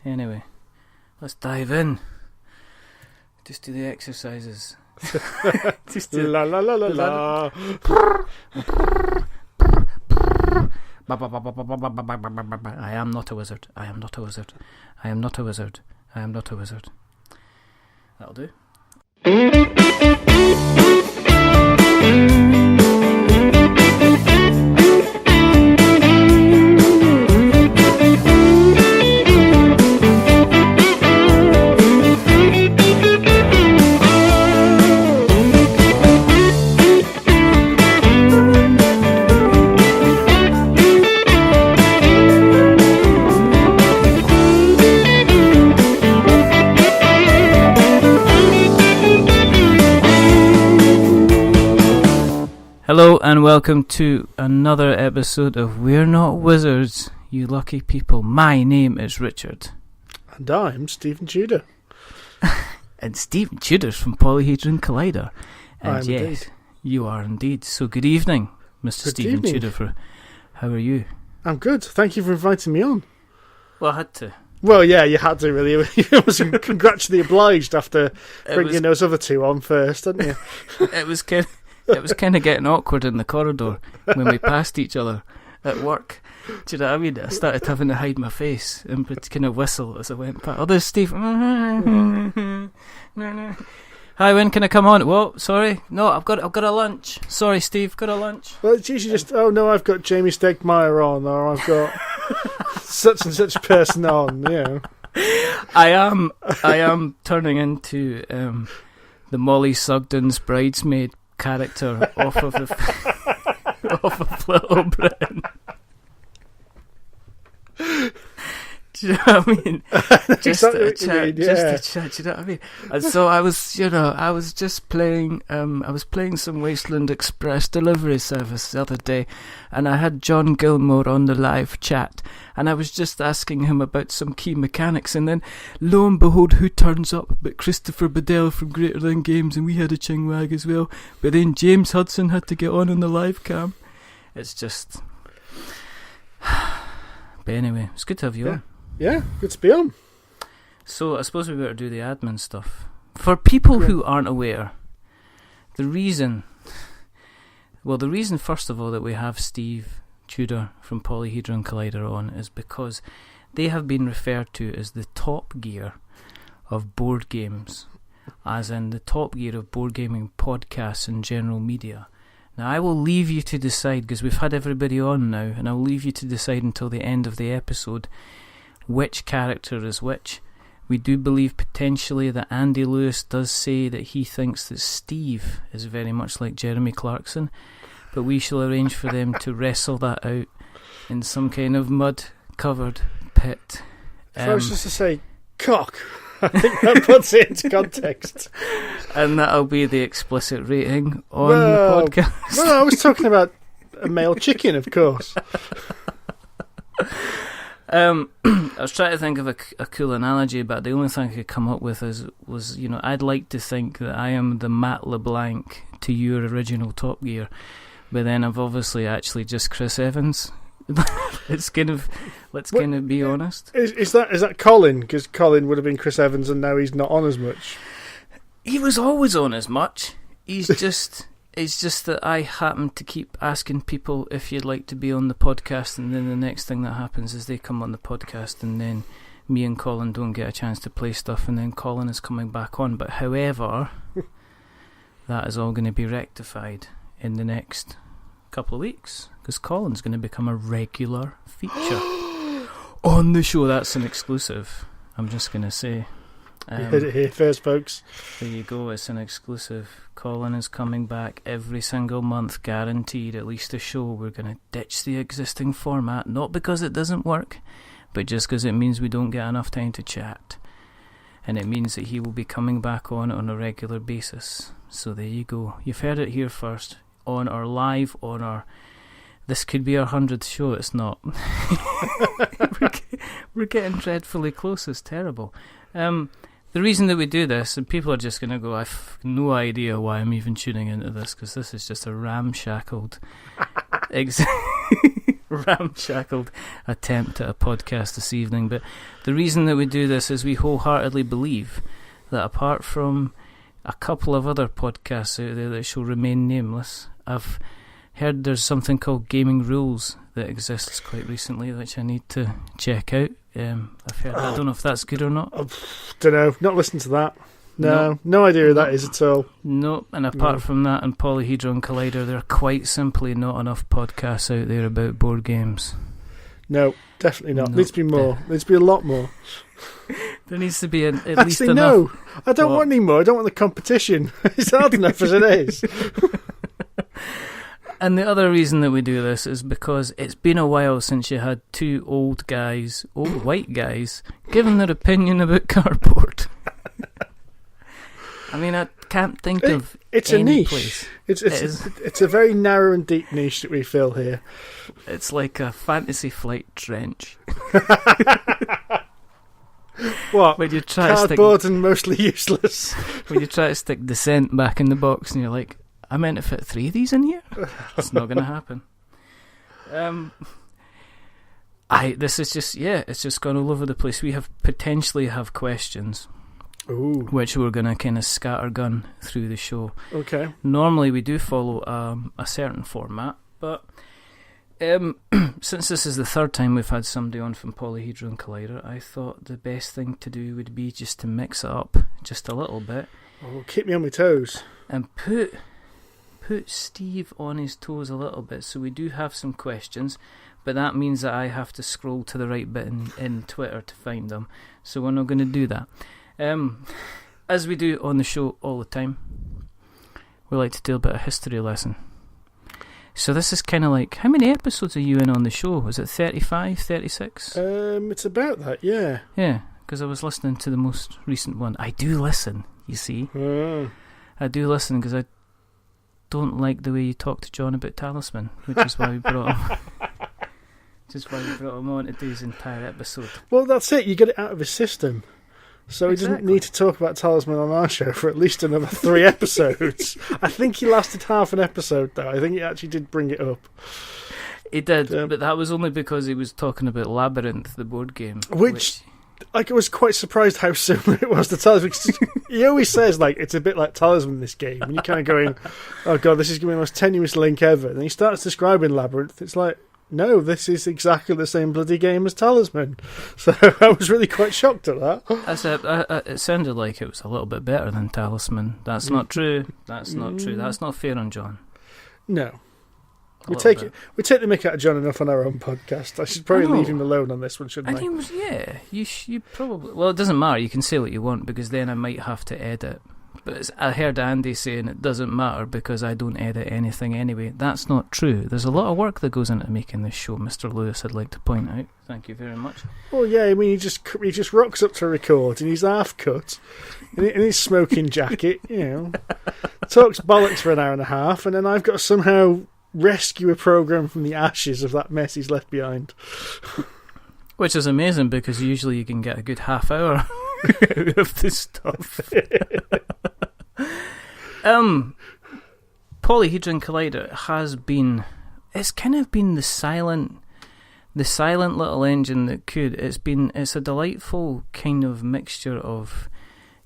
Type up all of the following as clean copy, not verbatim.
Anyway, let's dive in. Just do the exercises. Just do la la la la la. I am not a wizard. I am not a wizard. I am not a wizard. I am not a wizard. That'll do. Hello and welcome to another episode of We're Not Wizards, you lucky people. My name is Richard. And I'm Steven Tudor. And Steven Tudor's from Polyhedron Collider. And I am yes, indeed. You are indeed. So good evening, Mr. Good Steven evening. Tudor. How are you? I'm good. Thank you for inviting me on. Well, I had to. Well, yeah, you had to really. You was congratulally obliged after bringing those other two on first, didn't you? It was kind of getting awkward in the corridor when we passed each other at work. Do you know what I mean? I started having to hide my face and kind of whistle as I went past. Oh, there's Steve. Hi, when can I come on? Well, sorry, no, I've got a lunch. Sorry, Steve, got a lunch. Well, it's usually just, oh no, I've got Jamie Stegmaier on, or I've got such and such person on. You know. I am turning into the Molly Sugden's bridesmaid character off of Little Britain. Do you know what I mean? Just a chat, just a chat. Do you know what I mean? And so I was just playing. I was playing some Wasteland Express delivery service the other day, and I had John Gilmore on the live chat, and I was just asking him about some key mechanics, and then lo and behold, who turns up but Christopher Bedell from Greater Than Games, and we had a chingwag as well. But then James Hudson had to get on the live cam. It's just. But anyway, it's good to have you on. Yeah, good to be on. So I suppose we better do the admin stuff. For people who aren't aware, the reason first of all that we have Steve Tudor from Polyhedron Collider on is because they have been referred to as the Top Gear of board games, as in the Top Gear of board gaming podcasts and general media. Now I will leave you to decide, because we've had everybody on now, and I'll leave you to decide until the end of the episode which character is which. We do believe potentially that Andy Lewis does say that he thinks that Steve is very much like Jeremy Clarkson, but we shall arrange for them to wrestle that out in some kind of mud-covered pit. If I was just to say, cock, I think that puts it into context. And that'll be the explicit rating on the podcast. Well, I was talking about a male chicken, of course. I was trying to think of a cool analogy, but the only thing I could come up with was I'd like to think that I am the Matt LeBlanc to your original Top Gear, but then I've obviously actually just Chris Evans. Let's kind of be honest. Is that Colin? Because Colin would have been Chris Evans, and now he's not on as much. He was always on as much. It's just that I happen to keep asking people if you'd like to be on the podcast, and then the next thing that happens is they come on the podcast, and then me and Colin don't get a chance to play stuff, and then Colin is coming back on. But however, that is all going to be rectified in the next couple of weeks, because Colin's going to become a regular feature on the show. That's an exclusive, I'm just going to say. You heard it here first, folks. There you go, it's an exclusive. Colin is coming back every single month, guaranteed, at least a show. We're going to ditch the existing format, not because it doesn't work, but just because it means we don't get enough time to chat. And it means that he will be coming back on a regular basis. So there you go. You've heard it here first, on our live, on our... This could be our 100th show, it's not. We're getting dreadfully close, it's terrible. The reason that we do this, and people are just going to go, I've no idea why I'm even tuning into this, because this is just a ramshackled ramshackled attempt at a podcast this evening. But the reason that we do this is we wholeheartedly believe that apart from a couple of other podcasts out there that shall remain nameless, I've heard there's something called Gaming Rules that exists quite recently, which I need to check out. I've heard. I don't know if that's good or not. Don't know. Not listened to that. No idea who that is at all. No, and apart from that and Polyhedron Collider, there are quite simply not enough podcasts out there about board games. No, definitely not. Needs to be more. Needs to be a lot more. There needs to be at least Actually, enough. no. I don't want any more. I don't want the competition. It's hard enough as it is. And the other reason that we do this is because it's been a while since you had two old white guys, giving their opinion about cardboard. I mean, I can't think of it's any a niche. Place. It's a very narrow and deep niche that we fill here. It's like a Fantasy Flight trench. What? When you try cardboard and mostly useless. When you try to stick Descent back in the box and you're like, I meant to fit 3 of these in here? It's not going to happen. This is just, it's just gone all over the place. We potentially have questions. Ooh. Which we're going to kind of scattergun through the show. Okay. Normally we do follow a certain format, but since this is the third time we've had somebody on from Polyhedron Collider, I thought the best thing to do would be just to mix it up just a little bit. Oh, keep me on my toes. And put Steve on his toes a little bit. So we do have some questions, but that means that I have to scroll to the right bit in Twitter to find them. So we're not going to do that. As we do on the show all the time, we like to do a bit of history lesson. So this is kind of like, how many episodes are you in on the show? Was it 35, 36? It's about that, yeah. Yeah, because I was listening to the most recent one. I do listen, you see. I do listen because I don't like the way you talk to John about Talisman, which is why we brought him. On to do his entire episode. Well, that's it. You get it out of his system. So he doesn't need to talk about Talisman on our show for at least another 3 episodes. I think he lasted half an episode, though. I think he actually did bring it up. He did, but that was only because he was talking about Labyrinth, the board game. Which I was quite surprised how similar it was to Talisman. He always says, it's a bit like Talisman, this game. And you're kind of going, oh, God, this is going to be the most tenuous link ever. And he starts describing Labyrinth. It's like, no, this is exactly the same bloody game as Talisman. So I was really quite shocked at that. It sounded like it was a little bit better than Talisman. That's not true. That's not true. That's not fair on John. No. We take the mick out of John enough on our own podcast. I should probably leave him alone on this one, shouldn't I? You probably... Well, it doesn't matter. You can say what you want because then I might have to edit. But I heard Andy saying it doesn't matter because I don't edit anything anyway. That's not true. There's a lot of work that goes into making this show, Mr. Lewis, I'd like to point out. Thank you very much. Well, yeah, I mean, he just rocks up to record and he's half cut in his smoking jacket, talks bollocks for an hour and a half, and then I've got to somehow rescue a programme from the ashes of that mess he's left behind. Which is amazing because usually you can get a good half hour out of this stuff. Polyhedron Collider has been... It's kind of been the silent little engine that could. It's a delightful kind of mixture of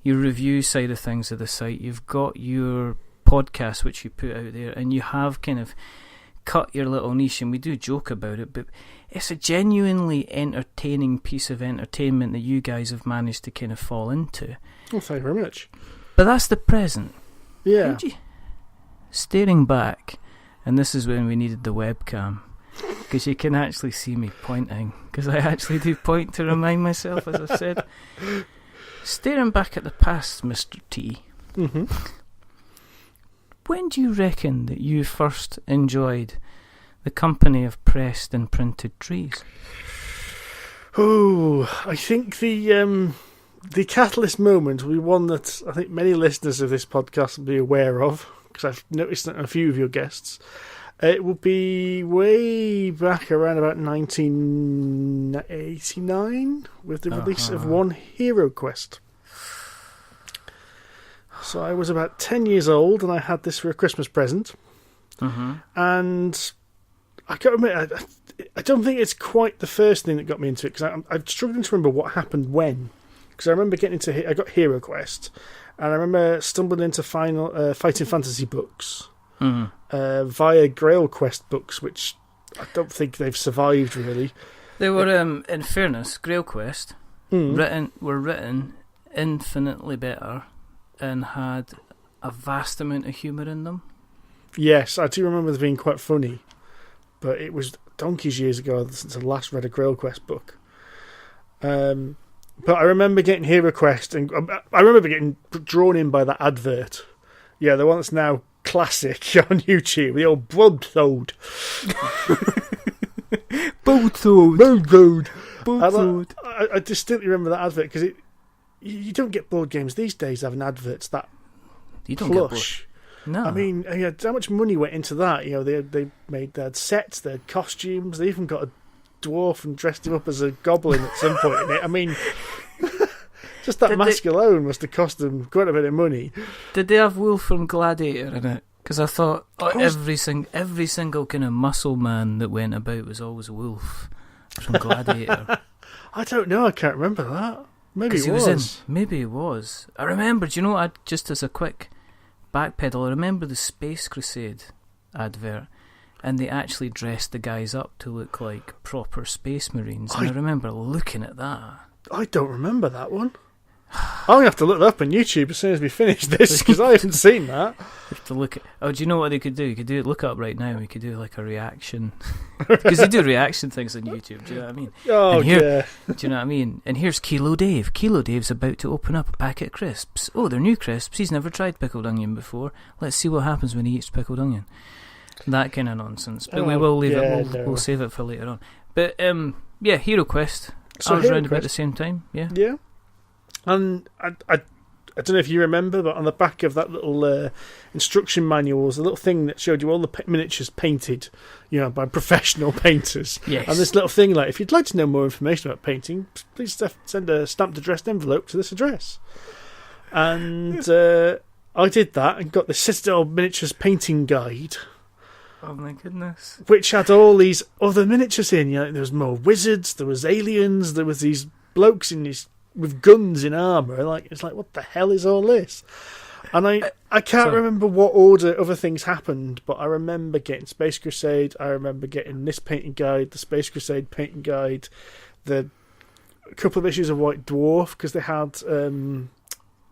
your review side of things of the site. You've got your podcast which you put out there, and you have kind of cut your little niche, and we do joke about it, but it's a genuinely entertaining piece of entertainment that you guys have managed to kind of fall into. Well, thank you very much. But that's the present. Yeah. Staring back, and this is when we needed the webcam, because you can actually see me pointing, because I actually do point to remind myself, as I've said. Staring back at the past, Mr. T. Mm-hmm. When do you reckon that you first enjoyed the company of pressed and printed trees? Oh, I think the catalyst moment will be one that I think many listeners of this podcast will be aware of, because I've noticed that a few of your guests. It will be way back around about 1989 with the release of One Hero Quest. So I was about 10 years old and I had this for a Christmas present. Mm-hmm. And I can't remember. I don't think it's quite the first thing that got me into it, because I'm struggling to remember what happened when. Because I remember getting into I got Hero Quest, and I remember stumbling into Fighting Fantasy books via Grail Quest books, which I don't think they've survived really. They were, in fairness, Grail Quest were written infinitely better and had a vast amount of humour in them. Yes, I do remember them being quite funny, but it was donkeys years ago since I last read a Grail Quest book. But I remember getting Hero Quest, and I remember getting drawn in by that advert. Yeah, the one that's now classic on YouTube, the old blood toad. I distinctly remember that advert, because you don't get board games these days having adverts that you don't plush. Get no, I mean, how much money went into that? They had sets, they had costumes, they even got a dwarf and dressed him up as a goblin at some point in it. I mean, just that mask alone must have cost them quite a bit of money. Did they have Wolf from Gladiator in it? Because I thought every single kind of muscle man that went about was always a wolf from Gladiator. I don't know. I can't remember that. Maybe it was. Maybe it was. I remember. Do you know? Just as a quick backpedal, I remember the Space Crusade advert, and they actually dressed the guys up to look like proper space marines. And I remember looking at that. I don't remember that one. I'm going to have to look that up on YouTube as soon as we finish this, because I haven't seen that. You have to look at... Oh, do you know what they could do? You could do it. Look up right now. We could do like a reaction, because they do reaction things on YouTube. Do you know what I mean? Oh, yeah. Do you know what I mean? And here's Kilo Dave. Kilo Dave's about to open up a packet of crisps. Oh, they're new crisps. He's never tried pickled onion before. Let's see what happens when he eats pickled onion. That kind of nonsense. But we will leave it. We'll save it for later on. But yeah, Hero Quest. So I was around about the same time. Yeah. Yeah. And I don't know if you remember, but on the back of that little instruction manual was a little thing that showed you all the miniatures painted, by professional painters. Yes. And this little thing, like, if you'd like to know more information about painting, please send a stamped addressed envelope to this address. And I did that and got the Citadel Miniatures Painting Guide. Oh my goodness. Which had all these other miniatures in. There was more wizards, there was aliens, there was these blokes with guns in armour. It's like, what the hell is all this? And I can't remember what order other things happened, but I remember getting Space Crusade, I remember getting this painting guide, the Space Crusade painting guide, a couple of issues of White Dwarf, because they had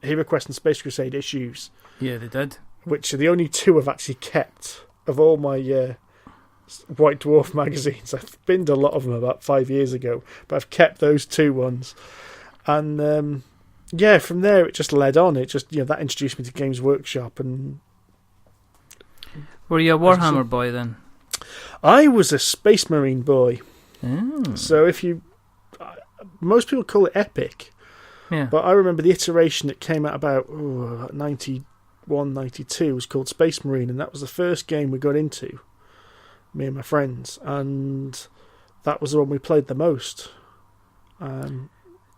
Hero Quest and Space Crusade issues. Yeah, they did. Which are the only two I've actually kept of all my White Dwarf magazines. I've binned a lot of them about 5 years ago, but I've kept those two ones. And from there it just led on. It just that introduced me to Games Workshop. And were you a Warhammer boy then? I was a Space Marine boy. Oh. So most people call it Epic. Yeah. But I remember the iteration that came out about 91, 92 was called Space Marine, and that was the first game we got into, me and my friends, and that was the one we played the most.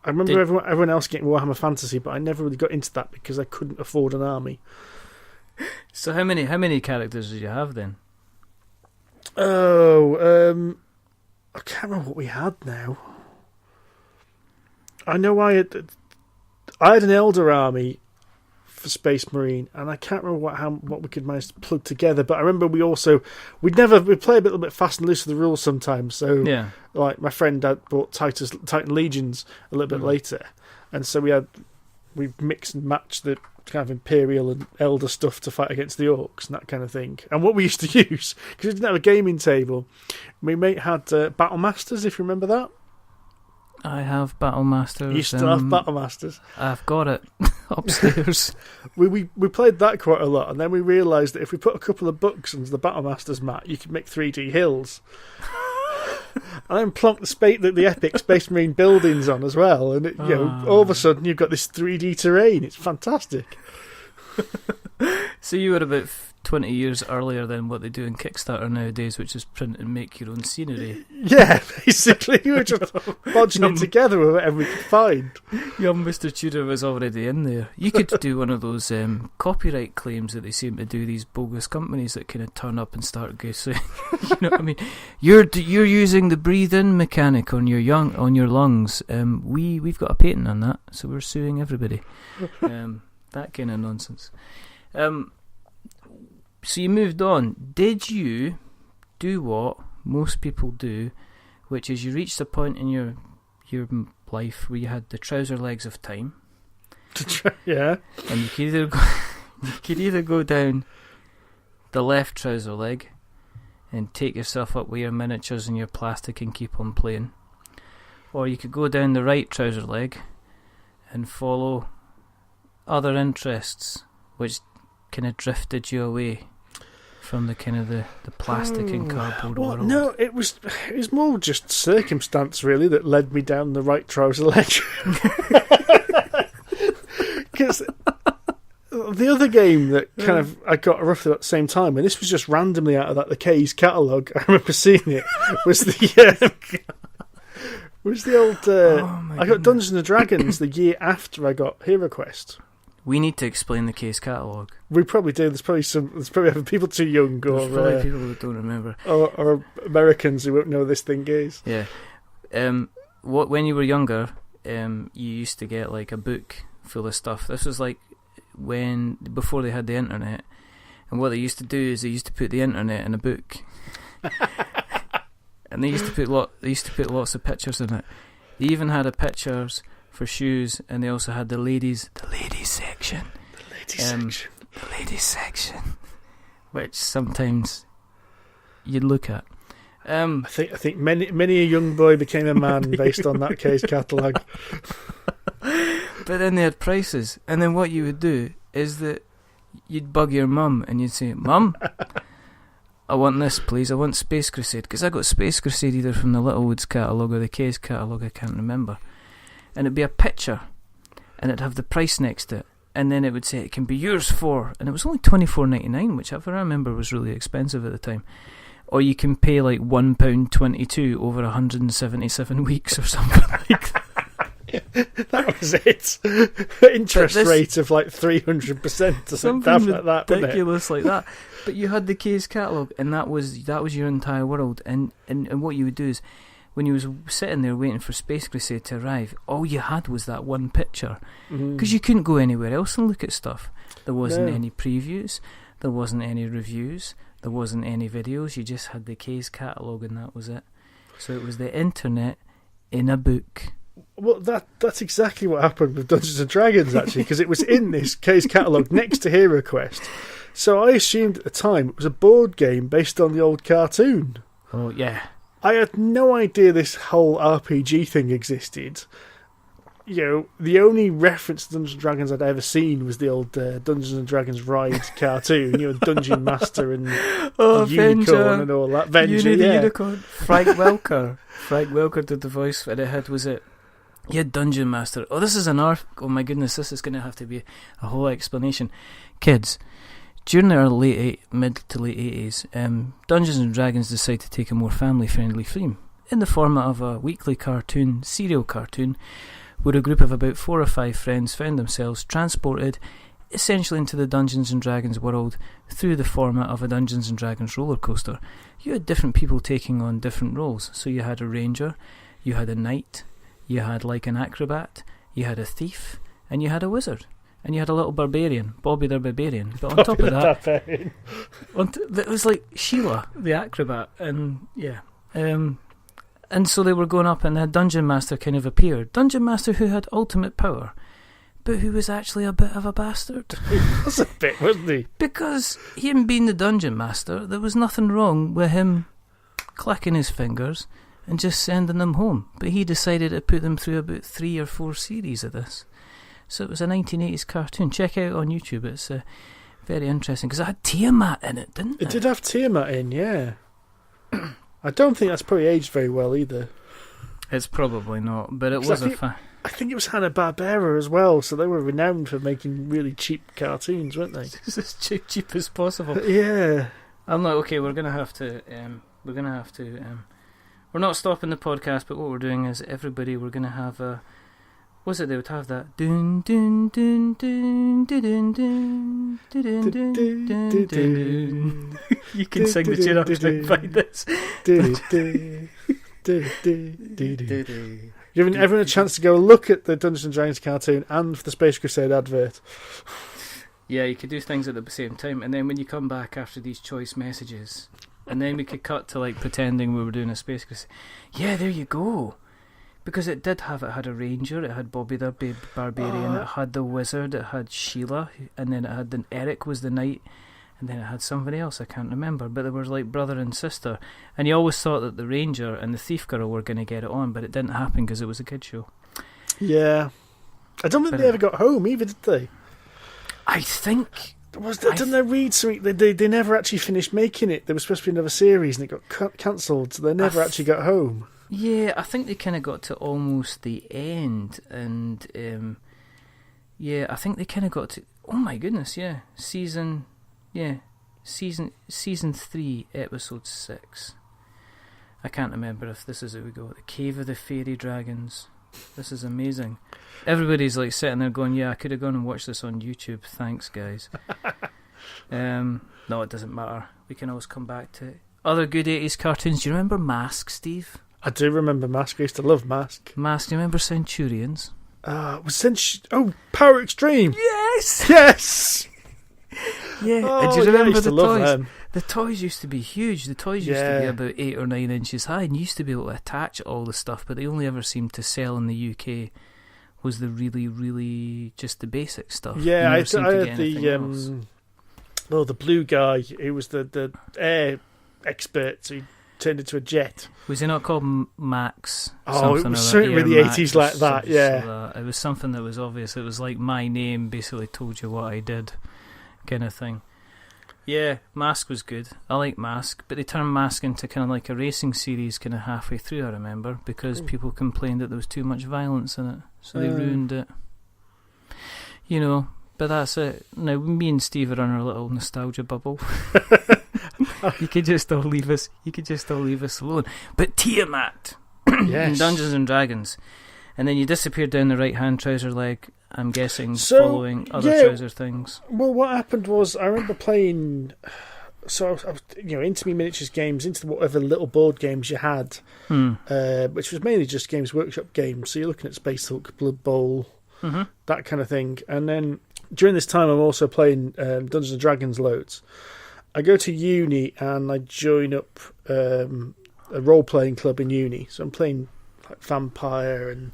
I remember everyone else getting Warhammer Fantasy, but I never really got into that because I couldn't afford an army. So how many characters did you have then? I can't remember what we had now. I know I had an Elder army for Space Marine, and I can't remember what we could manage to plug together. But I remember we'd play a little bit fast and loose with the rules sometimes. So yeah, like my friend bought Titan Legions a little bit later, and so we mixed and matched the kind of Imperial and Elder stuff to fight against the Orcs and that kind of thing. And what we used to use, because we didn't have a gaming table, my mate had Battle Masters, if you remember that. I have Battle Masters. You still have Battle Masters? I've got it upstairs. we played that quite a lot, and then we realised that if we put a couple of books onto the Battle Masters mat, you could make 3D hills. And then plonk the epic Space Marine buildings on as well, and all of a sudden you've got this 3D terrain. It's fantastic. So you were about 20 years earlier than what they do in Kickstarter nowadays, which is print and make your own scenery. Yeah, basically. You were just bodging it together with whatever we could find. Young Mr. Tudor was already in there. You could do one of those copyright claims that they seem to do, these bogus companies that kind of turn up and start guessing. You know what I mean? You're using the breathe-in mechanic on your lungs. We've got a patent on that, so we're suing everybody. That kind of nonsense. So you moved on. Did you do what most people do, which is you reached a point in your life where you had the trouser legs of time? Yeah. And you could either go down the left trouser leg and take yourself up with your miniatures and your plastic and keep on playing, or you could go down the right trouser leg and follow other interests, which kind of drifted you away from the kind of the plastic and cardboard world. No, it was more just circumstance really that led me down the right trouser leg. Because the other game that kind of I got roughly at the same time, and this was just randomly out of the K's catalogue, I remember seeing it, was the old I got Dungeons and Dragons the year after I got HeroQuest. We need to explain the K's catalogue. We probably do. There's probably people too young, There's probably people that don't remember, or Americans who won't know this thing is. Yeah. When you were younger, you used to get like a book full of stuff. This was like before they had the internet, and what they used to do is they used to put the internet in a book, and they used to put lots of pictures in it. They even had a pictures for shoes, and they also had the ladies section. The ladies section, which sometimes you'd look at. I think many a young boy became a man based on that K's catalogue. But then they had prices, and then what you would do is that you'd bug your mum and you'd say, "Mum, I want this, please. I want Space Crusade," because I got Space Crusade either from the Littlewoods catalogue or the K's catalogue. I can't remember. And it'd be a picture, and it'd have the price next to it, and then it would say it can be yours for, and it was only $24.99, which I remember was really expensive at the time. Or you can pay like £1.22 over 177 weeks or something like that. That was it. Interest rate of like 300% or something like that. Ridiculous like that. But you had the K's catalogue, and that was your entire world. And what you would do is, when you was sitting there waiting for Space Crusade to arrive, all you had was that one picture, because you couldn't go anywhere else and look at stuff. There wasn't any previews, there wasn't any reviews, there wasn't any videos. You just had the K's catalogue, and that was it. So it was the internet in a book. Well, that's exactly what happened with Dungeons and Dragons, actually, because it was in this K's catalogue next to HeroQuest. So I assumed at the time it was a board game based on the old cartoon. Oh yeah. I had no idea this whole RPG thing existed. You know, the only reference to Dungeons and Dragons I'd ever seen was the old Dungeons and Dragons Ride cartoon. You know, Dungeon Master and Unicorn and all that. Venger, the Unicorn. Frank Welker did the voice, and you had Dungeon Master. Oh, this is oh my goodness, this is going to have to be a whole explanation. Kids, during the mid to late 80s, Dungeons and Dragons decided to take a more family-friendly theme in the format of a weekly serial cartoon, where a group of about 4 or 5 friends found themselves transported essentially into the Dungeons and Dragons world through the format of a Dungeons and Dragons roller coaster. You had different people taking on different roles. So you had a ranger, you had a knight, you had like an acrobat, you had a thief, and you had a wizard. And you had a little barbarian, Bobby the Barbarian. But on top of that, it was like Sheila, the acrobat. And yeah. And so they were going up, and the Dungeon Master kind of appeared. Dungeon Master who had ultimate power, but who was actually a bit of a bastard. He was a bit, wasn't he? Because him being the Dungeon Master, there was nothing wrong with him clicking his fingers and just sending them home. But he decided to put them through about 3 or 4 series of this. So it was a 1980s cartoon. Check it out on YouTube. It's very interesting, because it had Tiamat in it, didn't it? It did have Tiamat in, yeah. I don't think that's probably aged very well either. It's probably not, but it was I think it was Hanna-Barbera as well, so they were renowned for making really cheap cartoons, weren't they? It's as cheap as possible. Yeah. I'm like, okay, we're not stopping the podcast, but what we're doing is we're gonna have a. Was it they would have that? Dun dun dun dun dun dun dun dun dun dun dun. You can sing the tune after I find this. Giving everyone a chance to go look at the Dungeons and Dragons cartoon and for the Space Crusade advert. Yeah, you could do things at the same time, and then when you come back after these choice messages, and then we could cut to like pretending we were doing a Space Crusade. Yeah, there you go. Because it had a ranger, it had Bobby the Barbarian, it had the wizard, it had Sheila, and then it had Eric was the knight, and then it had somebody else I can't remember, but they were like brother and sister, and you always thought that the ranger and the thief girl were going to get it on, but it didn't happen because it was a kid show. Yeah, I don't think they ever got home either, did they? I think. Didn't they read something? They never actually finished making it. There was supposed to be another series, and it got cancelled, so they never actually got home. Yeah, I think they kind of got to almost the end, and I think they kind of got to. Oh my goodness, yeah, season 3, episode 6. I can't remember if this is how we go. The Cave of the Fairy Dragons. This is amazing. Everybody's like sitting there going, "Yeah, I could have gone and watched this on YouTube. Thanks, guys." No, it doesn't matter. We can always come back to it. Other good 80s cartoons. Do you remember Mask, Steve? I do remember Mask. I used to love Mask. Mask. Do you remember Centurions? Power Extreme. Yes. Yes. Yeah. Oh, do you remember I used to love toys? them. The toys used to be huge. The toys used to be about 8 or 9 inches high, and you used to be able to attach all the stuff. But they only ever seemed to sell in the UK. Was the really, really just the basic stuff? Yeah, I had the the blue guy who was the air expert. So he turned into a jet. Was he not called Max? Oh, it was certainly the 80s like that, yeah. It was something that was obvious. It was like my name basically told you what I did, kind of thing. Yeah, Mask was good. I like Mask, but they turned Mask into kind of like a racing series kind of halfway through, I remember, because people complained that there was too much violence in it, so they ruined it. You know, but that's it. Now, me and Steve are on our little nostalgia bubble. You could just all leave us. Alone. But Tiamat, in Dungeons and Dragons, and then you disappeared down the right-hand trouser leg. I'm guessing following other trouser things. Well, what happened was I remember playing. So I was, into me miniatures games, into whatever little board games you had, which was mainly just Games Workshop games. So you're looking at Space Hulk, Blood Bowl, that kind of thing. And then during this time, I'm also playing Dungeons and Dragons loads. I go to uni and I join up a role-playing club in uni. So I'm playing like Vampire and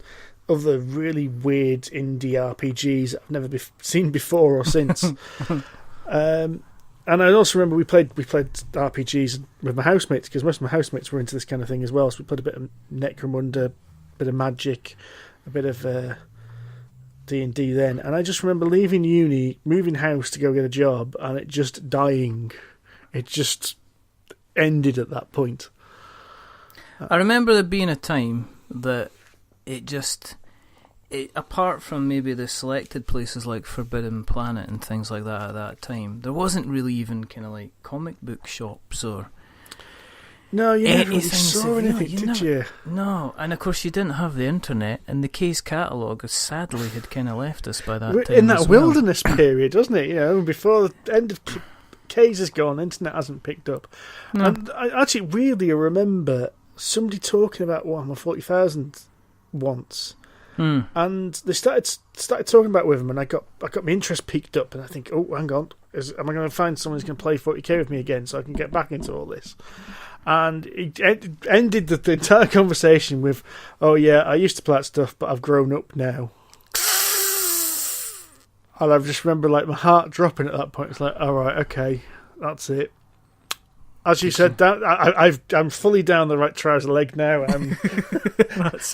other really weird indie RPGs I've never seen before or since. And I also remember we played RPGs with my housemates, because most of my housemates were into this kind of thing as well. So we played a bit of Necromunda, a bit of Magic, a bit of D&D then. And I just remember leaving uni, moving house to go get a job, and it just dying. It just ended at that point. I remember there being a time that apart from maybe the selected places like Forbidden Planet and things like that at that time, there wasn't really even kind of like comic book shops or no, you never really saw anything, did you? No, and of course you didn't have the internet, and the Case catalogue sadly had kind of left us by that time. In that wilderness period, wasn't it? Before the end of Case is gone, the internet hasn't picked up. No. And I actually weirdly remember somebody talking about Warhammer 40,000 once. And they started talking about it with him, and I got my interest piqued up, and I think, oh, hang on, am I going to find someone who's going to play 40k with me again so I can get back into all this? And it ended the entire conversation with, oh yeah, I used to play that stuff, but I've grown up now. And I just remember like my heart dropping at that point. It's like, all right, okay, that's it. As you said, I'm fully down the right trouser leg now. I'm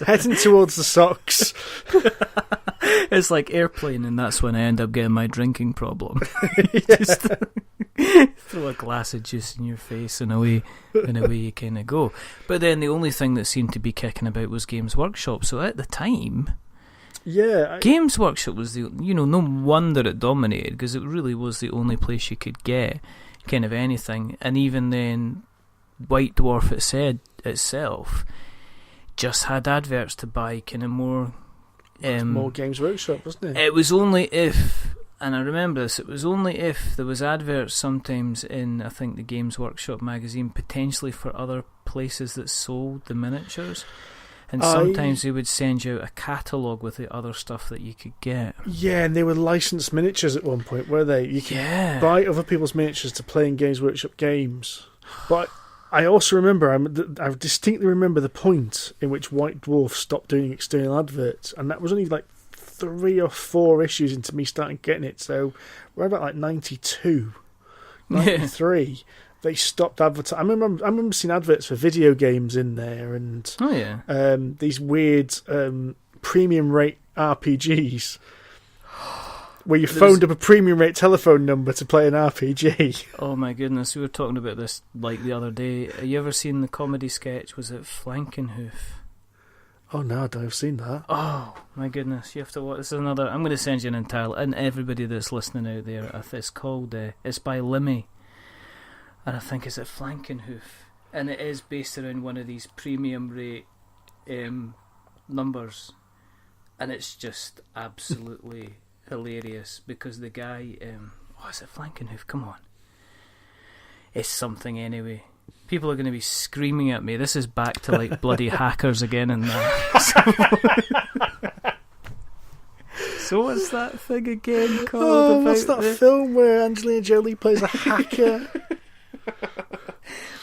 heading towards the socks. It's like airplane, and that's when I end up getting my drinking problem. Just throw a glass of juice in your face, and away you kind of go. But then the only thing that seemed to be kicking about was Games Workshop. So at the time, Yeah. Games Workshop was no wonder it dominated, because it really was the only place you could get kind of anything. And even then, White Dwarf itself just had adverts to buy kind of more... more Games Workshop, wasn't it? It was only if, and I remember this, it was only if there was adverts sometimes in, I think, the Games Workshop magazine, potentially for other places that sold the miniatures. And sometimes they would send you out a catalogue with the other stuff that you could get. Yeah, and they were licensed miniatures at one point, were they? You could buy other people's miniatures to play in Games Workshop games. But I also remember, I distinctly remember the point in which White Dwarf stopped doing external adverts, and that was only like 3 or 4 issues into me starting getting it. So we're about like 92, 93. They stopped advertising. I remember seeing adverts for video games in there, and these weird premium rate RPGs where you phoned up a premium rate telephone number to play an RPG. Oh my goodness, we were talking about this like the other day. Have you ever seen the comedy sketch? Was it Flankenhoof? Oh no, I've seen that. Oh my goodness, you have to watch. This is another. I'm going to send you an entire, and everybody that's listening out there, it's called. It's by Limmy. And I think it's at Flankenhoof, and it is based around one of these premium rate numbers, and it's just absolutely hilarious because the guy, is it Flankenhoof? Come on, it's something anyway. People are going to be screaming at me. This is back to like bloody hackers again and that. So what's that thing again called? Oh, what's that film where Angelina Jolie plays a hacker?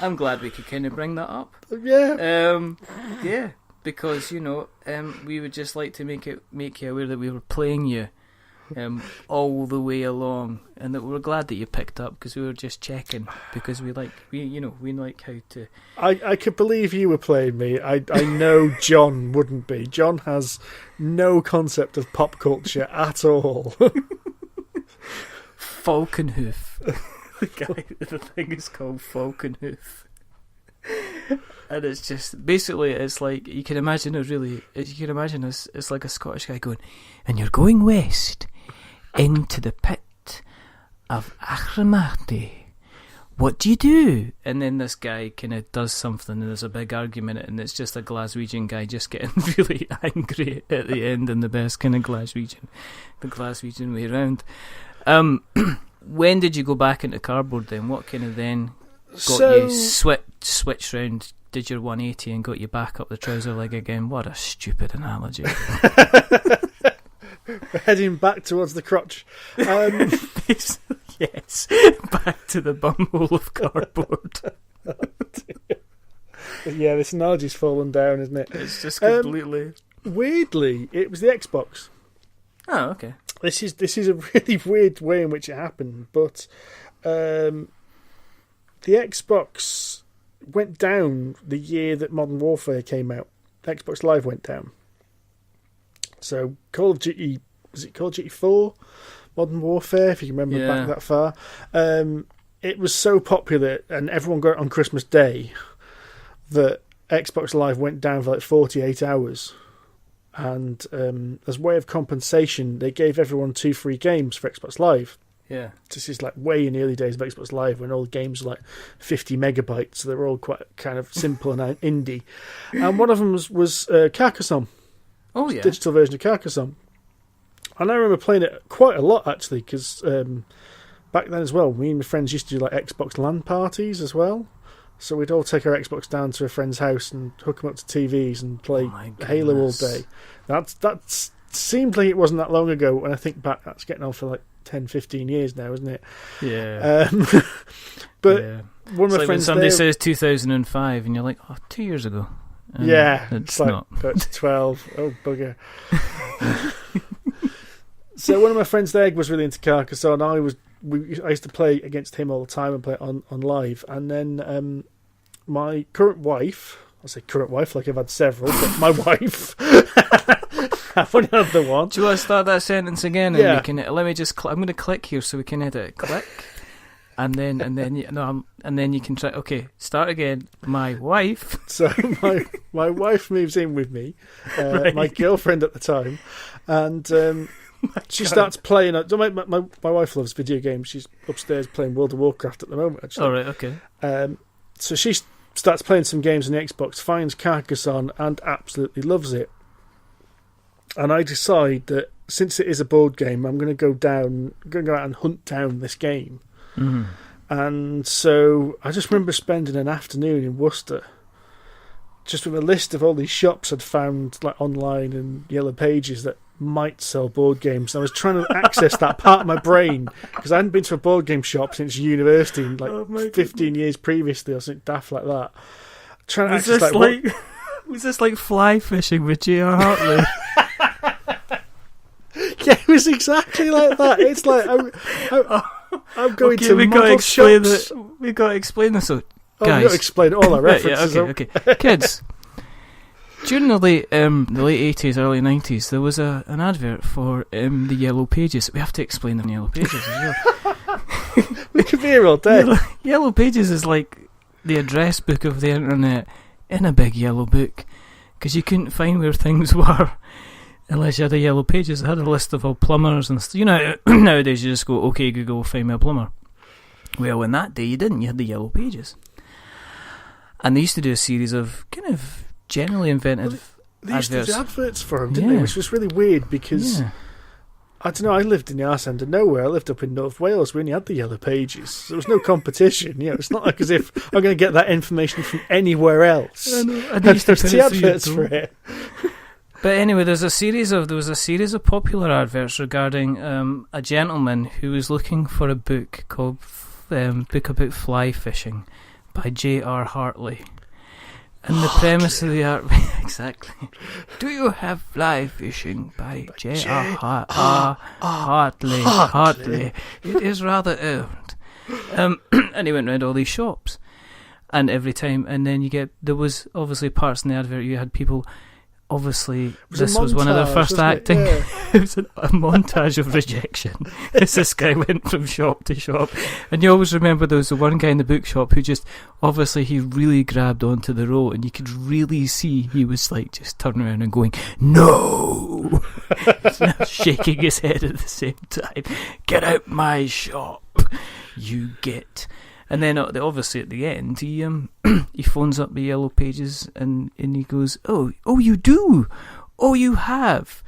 I'm glad we could kind of bring that up. Yeah. Because we would just like to make you aware that we were playing you all the way along, and that we're glad that you picked up, because we were just checking, because we like how to. I could believe you were playing me. I know John wouldn't be. John has no concept of pop culture at all. Falkenhoof. The thing is called Falkenhoof, and it's just basically it's like you can imagine it's like a Scottish guy going, and you're going west into the pit of Achramati. What do you do? And then this guy kind of does something, and there's a big argument, and it's just a Glaswegian guy just getting really angry at the end, in the best kind of Glaswegian way round. When did you go back into cardboard then? What kind of then got you switched round, did your 180 and got you back up the trouser leg again? What a stupid analogy. Heading back towards the crotch. Yes, back to the bumhole of cardboard. Yeah, this analogy's fallen down, isn't it? It's just completely... Weirdly, it was the Xbox. Oh, okay. This is a really weird way in which it happened, but the Xbox went down the year that Modern Warfare came out. Xbox Live went down. So Call of Duty, was it Call of Duty 4? Modern Warfare, if you can remember back that far. It was so popular, and everyone got it on Christmas Day, that Xbox Live went down for like 48 hours. And as a way of compensation, they gave everyone 2 free games for Xbox Live. Yeah. This is like way in the early days of Xbox Live, when all the games were like 50 megabytes, so they were all quite kind of simple and indie. And one of them was Carcassonne. Oh, yeah. Digital version of Carcassonne. And I remember playing it quite a lot, actually, because back then as well, me and my friends used to do like Xbox LAN parties as well. So we'd all take our Xbox down to a friend's house and hook them up to TVs and play Halo all day. That seems like it wasn't that long ago. When I think back, that's getting on for like 10, 15 years now, isn't it? Yeah. But yeah. One of my friends, when somebody says 2005 and you're like, 2 years ago. Yeah, it's like, not. That's 12. Oh, bugger. So one of my friends there was really into Carcassonne. I used to play against him all the time and play it on live. And then my current wife, I say current wife like I've had several, but my wife, I've only had the one. Do you want to start that sentence again? And we can, let me just, I'm going to click here so we can edit it. Click. And then you can try. Okay, start again. My wife. So my wife moves in with me, Right. my girlfriend at the time, and she starts playing. My wife loves video games. She's upstairs playing World of Warcraft at the moment. Actually. All right. Okay. So she starts playing some games on the Xbox, finds Carcassonne, and absolutely loves it. And I decide that since it is a board game, I'm going to go out and hunt down this game. Mm. And so I just remember spending an afternoon in Worcester, just with a list of all these shops I'd found like online and Yellow Pages that might sell board games. And I was trying to access that part of my brain because I hadn't been to a board game shop since university, like 15 years previously or something daft like that. Trying to access was this like fly fishing with J.R. Hartley? Yeah, it was exactly like that. It's like I'm going to we model shops. We've got to explain this. So, We've guys, got to explain all our references. okay. Kids, during the late 80s, early 90s, there was an advert for the Yellow Pages. We have to explain the Yellow Pages as well. We could be here all day. Yellow Pages is like the address book of the internet in a big yellow book, because you couldn't find where things were unless you had a Yellow Pages. It had a list of all plumbers and nowadays you just go, okay Google, find me a plumber. Well, in that day you didn't. You had the Yellow Pages, and they used to do a series of kind of generally inventive They used to adverts. do adverts for them, didn't they? Which was really weird because I don't know. I lived in the arse end of nowhere. I lived up in North Wales. We only had the Yellow Pages. So there was no competition. It's not like as if I'm going to get that information from anywhere else. I know. And there's the adverts for it. But anyway, there was a series of popular adverts regarding a gentleman who was looking for a book called Book About Fly Fishing by J.R. Hartley. And the premise of the art... Exactly. Do you have Fly Fishing by J.R. Hartley? Hartley. It is rather old. And he went round all these shops. And every time... And then there was obviously parts in the advert you had people... Obviously, this was one of their first acting. Yeah. It was a montage of rejection as this guy went from shop to shop. And you always remember there was the one guy in the bookshop who just, obviously he really grabbed onto the role, and you could really see he was like just turning around and going, no! Shaking his head at the same time. Get out my shop, you git. And then obviously at the end, he phones up the Yellow Pages and he goes, oh, you do? Oh, you have?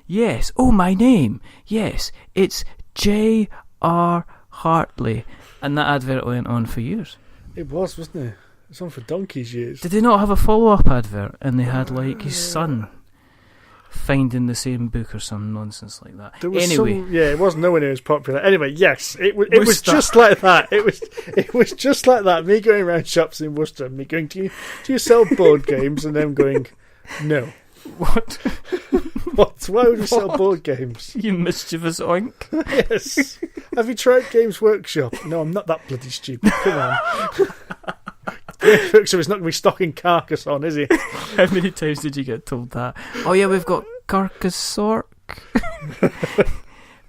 Yes. Oh, my name? Yes. It's J.R. Hartley. And that advert went on for years. It was, wasn't it? It was on for donkey's years. Did they not have a follow-up advert? And they had like his son finding the same book or some nonsense like that. It was nowhere near as popular. Anyway, yes, it was just like that. It was just like that. Me going around shops in Worcester, me going, do you sell board games? And them going, no. What? What? Why would you sell board games? You mischievous oink. Yes. Have you tried Games Workshop? No, I'm not that bloody stupid. Come on. Games Workshop is not going to be stocking Carcassonne, is he? How many times did you get told that? Oh yeah, we've got Carcassork.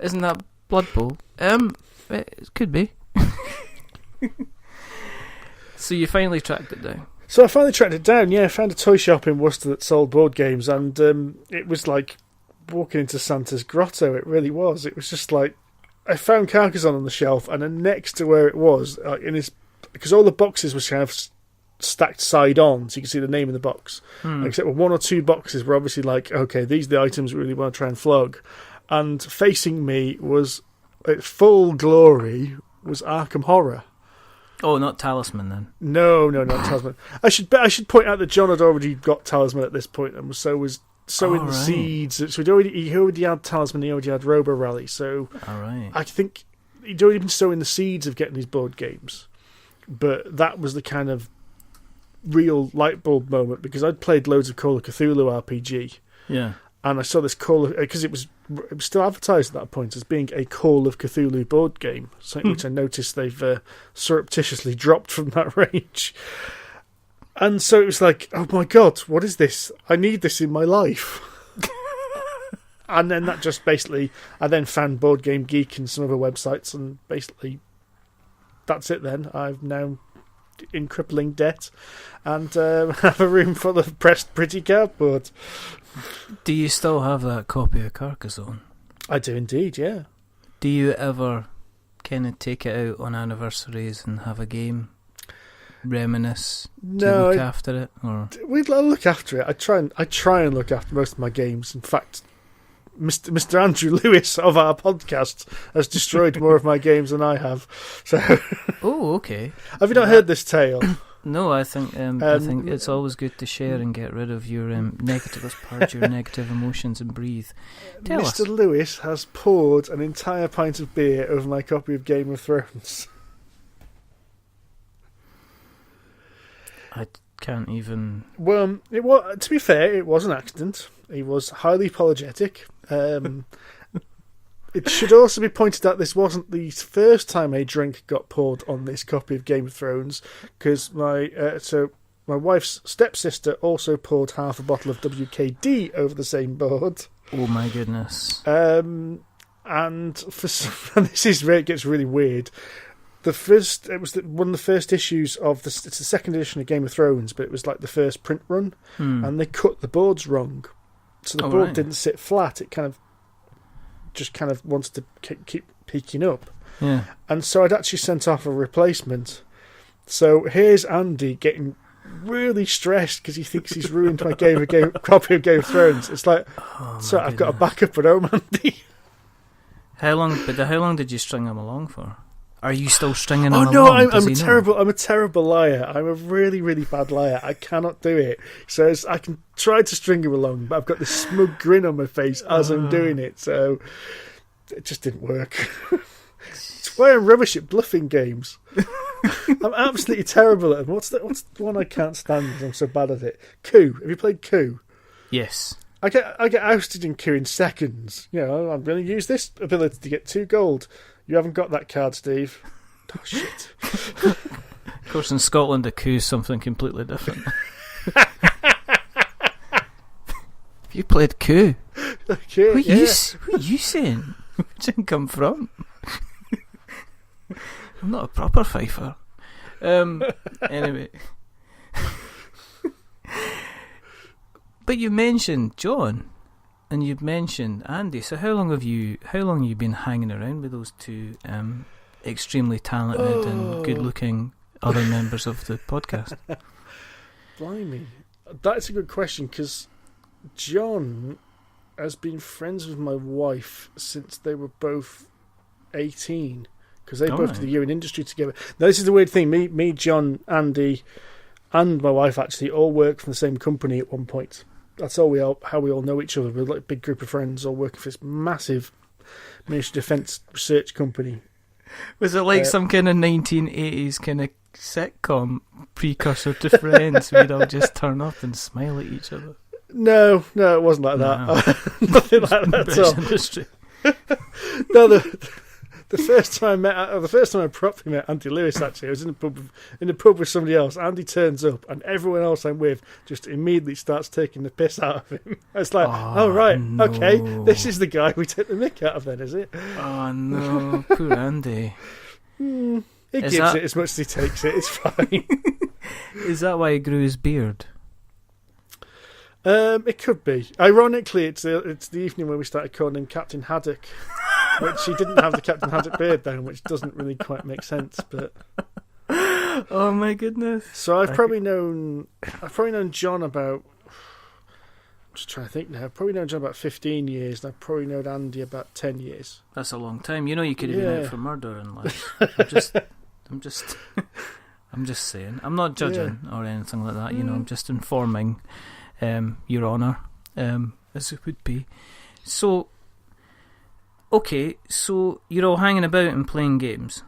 Isn't that Blood Bowl? It could be. So you finally tracked it down. So I finally tracked it down, yeah. I found a toy shop in Worcester that sold board games, and it was like walking into Santa's grotto. It really was. It was just like, I found Carcassonne on the shelf, and then next to where it was, because all the boxes were kind of stacked side on, so you can see the name in the box. Except one or two boxes were obviously like, okay, these are the items we really want to try and flog. And facing me was, at full glory, was Arkham Horror. Oh, not Talisman then. No, not Talisman. I should point out that John had already got Talisman at this point, and so was in the seeds. So he already had Talisman, he already had Robo Rally. So I think he'd already been sowing the seeds of getting his board games. But that was the kind of real light bulb moment, because I'd played loads of Call of Cthulhu RPG. Yeah. And I saw this because it was still advertised at that point as being a Call of Cthulhu board game, something which I noticed they've surreptitiously dropped from that range. And so it was like, oh my god, what is this? I need this in my life. And then that just basically, I then found Board Game Geek and some other websites, and basically that's it then. I'm now in crippling debt and have a room full of pressed pretty cardboard. Do you still have that copy of Carcassonne? I do indeed, yeah. Do you ever kind of take it out on anniversaries and have a game? Reminisce? No, look after it? Or? I look after it. I try and look after most of my games. In fact, Mr. Andrew Lewis of our podcast has destroyed more of my games than I have. So, oh, okay. Have you not heard this tale? No, I think it's always good to share and get rid of your negative. Let's purge your negative emotions and breathe. Tell Mr. us. Lewis has poured an entire pint of beer over my copy of Game of Thrones. I can't even. Well, to be fair, it was an accident. He was highly apologetic. It should also be pointed out this wasn't the first time a drink got poured on this copy of Game of Thrones, because my wife's stepsister also poured half a bottle of WKD over the same board. Oh my goodness! And this is where it gets really weird. It was one of the first issues of it's the second edition of Game of Thrones, but it was like the first print run, and they cut the boards wrong, so the board didn't sit flat. It kind of wanted to keep peeking up. Yeah. And so I'd actually sent off a replacement. So here's Andy getting really stressed because he thinks he's ruined my copy of Game of Thrones. It's like, I've got a backup at home, Andy. How long did you string him along for? Are you still stringing him along? Oh no, I'm a terrible liar. I'm a really, really bad liar. I cannot do it. So I can try to string him along, but I've got this smug grin on my face as I'm doing it. So it just didn't work. It's why I'm rubbish at bluffing games. I'm absolutely terrible at them. What's the one I can't stand because I'm so bad at it? Coup. Have you played Coup? Yes. I get ousted in Coup in seconds. You know, I'm going to use this ability to get 2 gold. You haven't got that card, Steve. Oh, shit. Of course, in Scotland, a coup is something completely different. You played coup? Okay, what are you saying? Where did you come from? I'm not a proper fifer. Anyway. But you mentioned John. And you've mentioned Andy. So how long have you been hanging around with those two extremely talented and good-looking other members of the podcast? Blimey, that's a good question because John has been friends with my wife since they were both 18 because they both did a year in industry together. Now this is the weird thing. Me, John, Andy, and my wife actually all worked for the same company at one point. That's how we all know each other. We're like a big group of friends all working for this massive military defence research company. Was it like some kind of 1980s kind of sitcom precursor to Friends? We'd all just turn up and smile at each other. No, it wasn't like that. Nothing like that at all. Industry. No, the first time I properly met Andy Lewis, actually, I was in a pub with somebody else. Andy turns up, and everyone else I'm with just immediately starts taking the piss out of him. It's like, no. Okay, this is the guy we take the mick out of then, is it? Oh, no, poor Andy. He gives it as much as he takes it, it's fine. Is that why he grew his beard? It could be. Ironically, it's the evening when we started calling him Captain Haddock. Which he didn't have the Captain Haddock beard down, which doesn't really quite make sense. But oh my goodness! So I've probably known John about. I'm just trying to think now. I've probably known John about 15 years, and I've probably known Andy about 10 years. That's a long time. You know, you could have been out for murder and life. I'm just saying. I'm not judging or anything like that. You know, I'm just informing, Your Honour, as it would be. So. Okay, so you're all hanging about and playing games,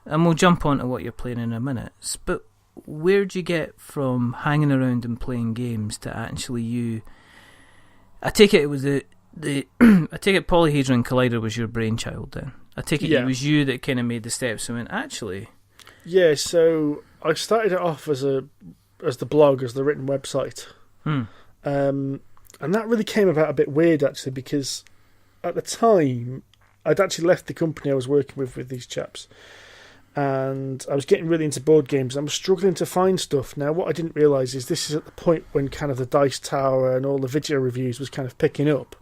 and we'll jump on to what you're playing in a minute. But where'd you get from hanging around and playing games to actually you? I take it was I take it Polyhedron Collider was your brainchild then. I take it it was you that kind of made the steps and went, actually. Yeah, so I started it off as the blog, as the written website, and that really came about a bit weird actually because at the time. I'd actually left the company I was working with these chaps, and I was getting really into board games. I was struggling to find stuff. Now, what I didn't realise is this is at the point when kind of the Dice Tower and all the video reviews was kind of picking up.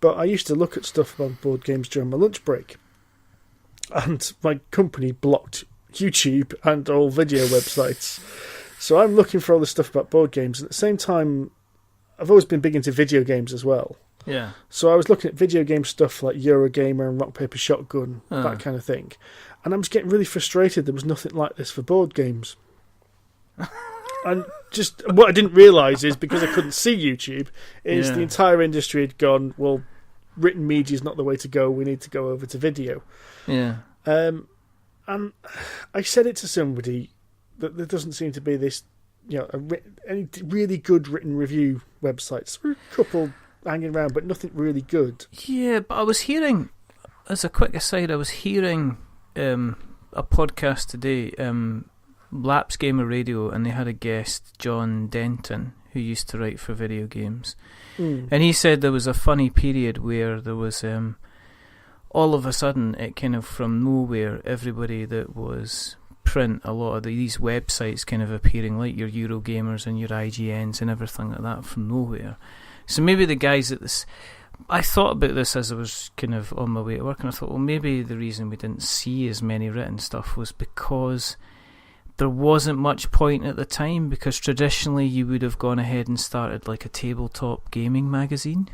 But I used to look at stuff about board games during my lunch break, and my company blocked YouTube and all video websites. So I'm looking for all this stuff about board games, and at the same time, I've always been big into video games as well. Yeah. So I was looking at video game stuff like Eurogamer and Rock Paper Shotgun, that kind of thing. And I was getting really frustrated there was nothing like this for board games. And just what I didn't realise is, because I couldn't see YouTube, is the entire industry had gone, well, written media is not the way to go, we need to go over to video. Yeah. And I said it to somebody that there doesn't seem to be this, any really good written review websites. There were a couple hanging around, but nothing really good. Yeah, but I was hearing, as a quick aside, I was hearing a podcast today, Laps Gamer Radio, and they had a guest, John Denton, who used to write for video games. And he said there was a funny period where there was, all of a sudden, it kind of from nowhere, everybody that was print, a lot of these websites kind of appearing, like your Eurogamers and your IGNs and everything like that from nowhere. So maybe the guys at this... I thought about this as I was kind of on my way to work, and I thought, well, maybe the reason we didn't see as many written stuff was because there wasn't much point at the time, because traditionally you would have gone ahead and started like a tabletop gaming magazine,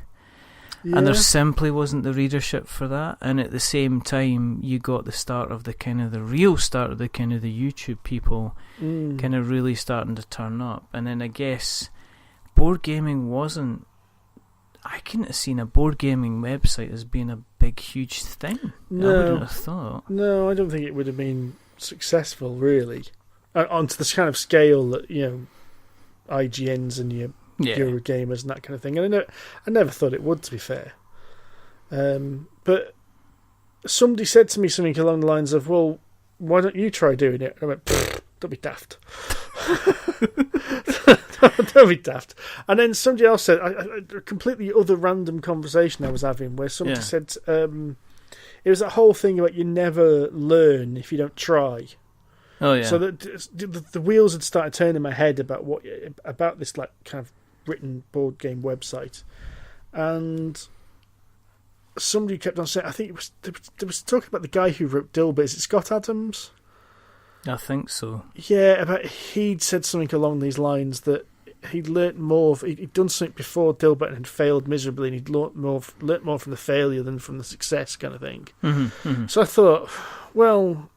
and there simply wasn't the readership for that. And at the same time, you got the start of the kind of the real start of the kind of the YouTube people kind of really starting to turn up. And then I guess board gaming wasn't... I couldn't have seen a board gaming website as being a big, huge thing. No, I wouldn't have thought. No, I don't think it would have been successful, really. Onto this kind of scale that, IGNs and your Eurogamers and that kind of thing. And I never thought it would, to be fair. But somebody said to me something along the lines of, well, why don't you try doing it? And I went, don't be daft. Don't be daft. And then somebody else said, a completely other random conversation I was having, where somebody said, it was that whole thing about you never learn if you don't try. Oh yeah. So the wheels had started turning in my head about this like kind of written board game website, and somebody kept on saying, I think there was talking about the guy who wrote Dilbert. Is it Scott Adams? I think so. Yeah, he'd said something along these lines that he'd learnt more. He'd done something before Dilbert and had failed miserably, and he'd learnt more from the failure than from the success, kind of thing. So I thought, well,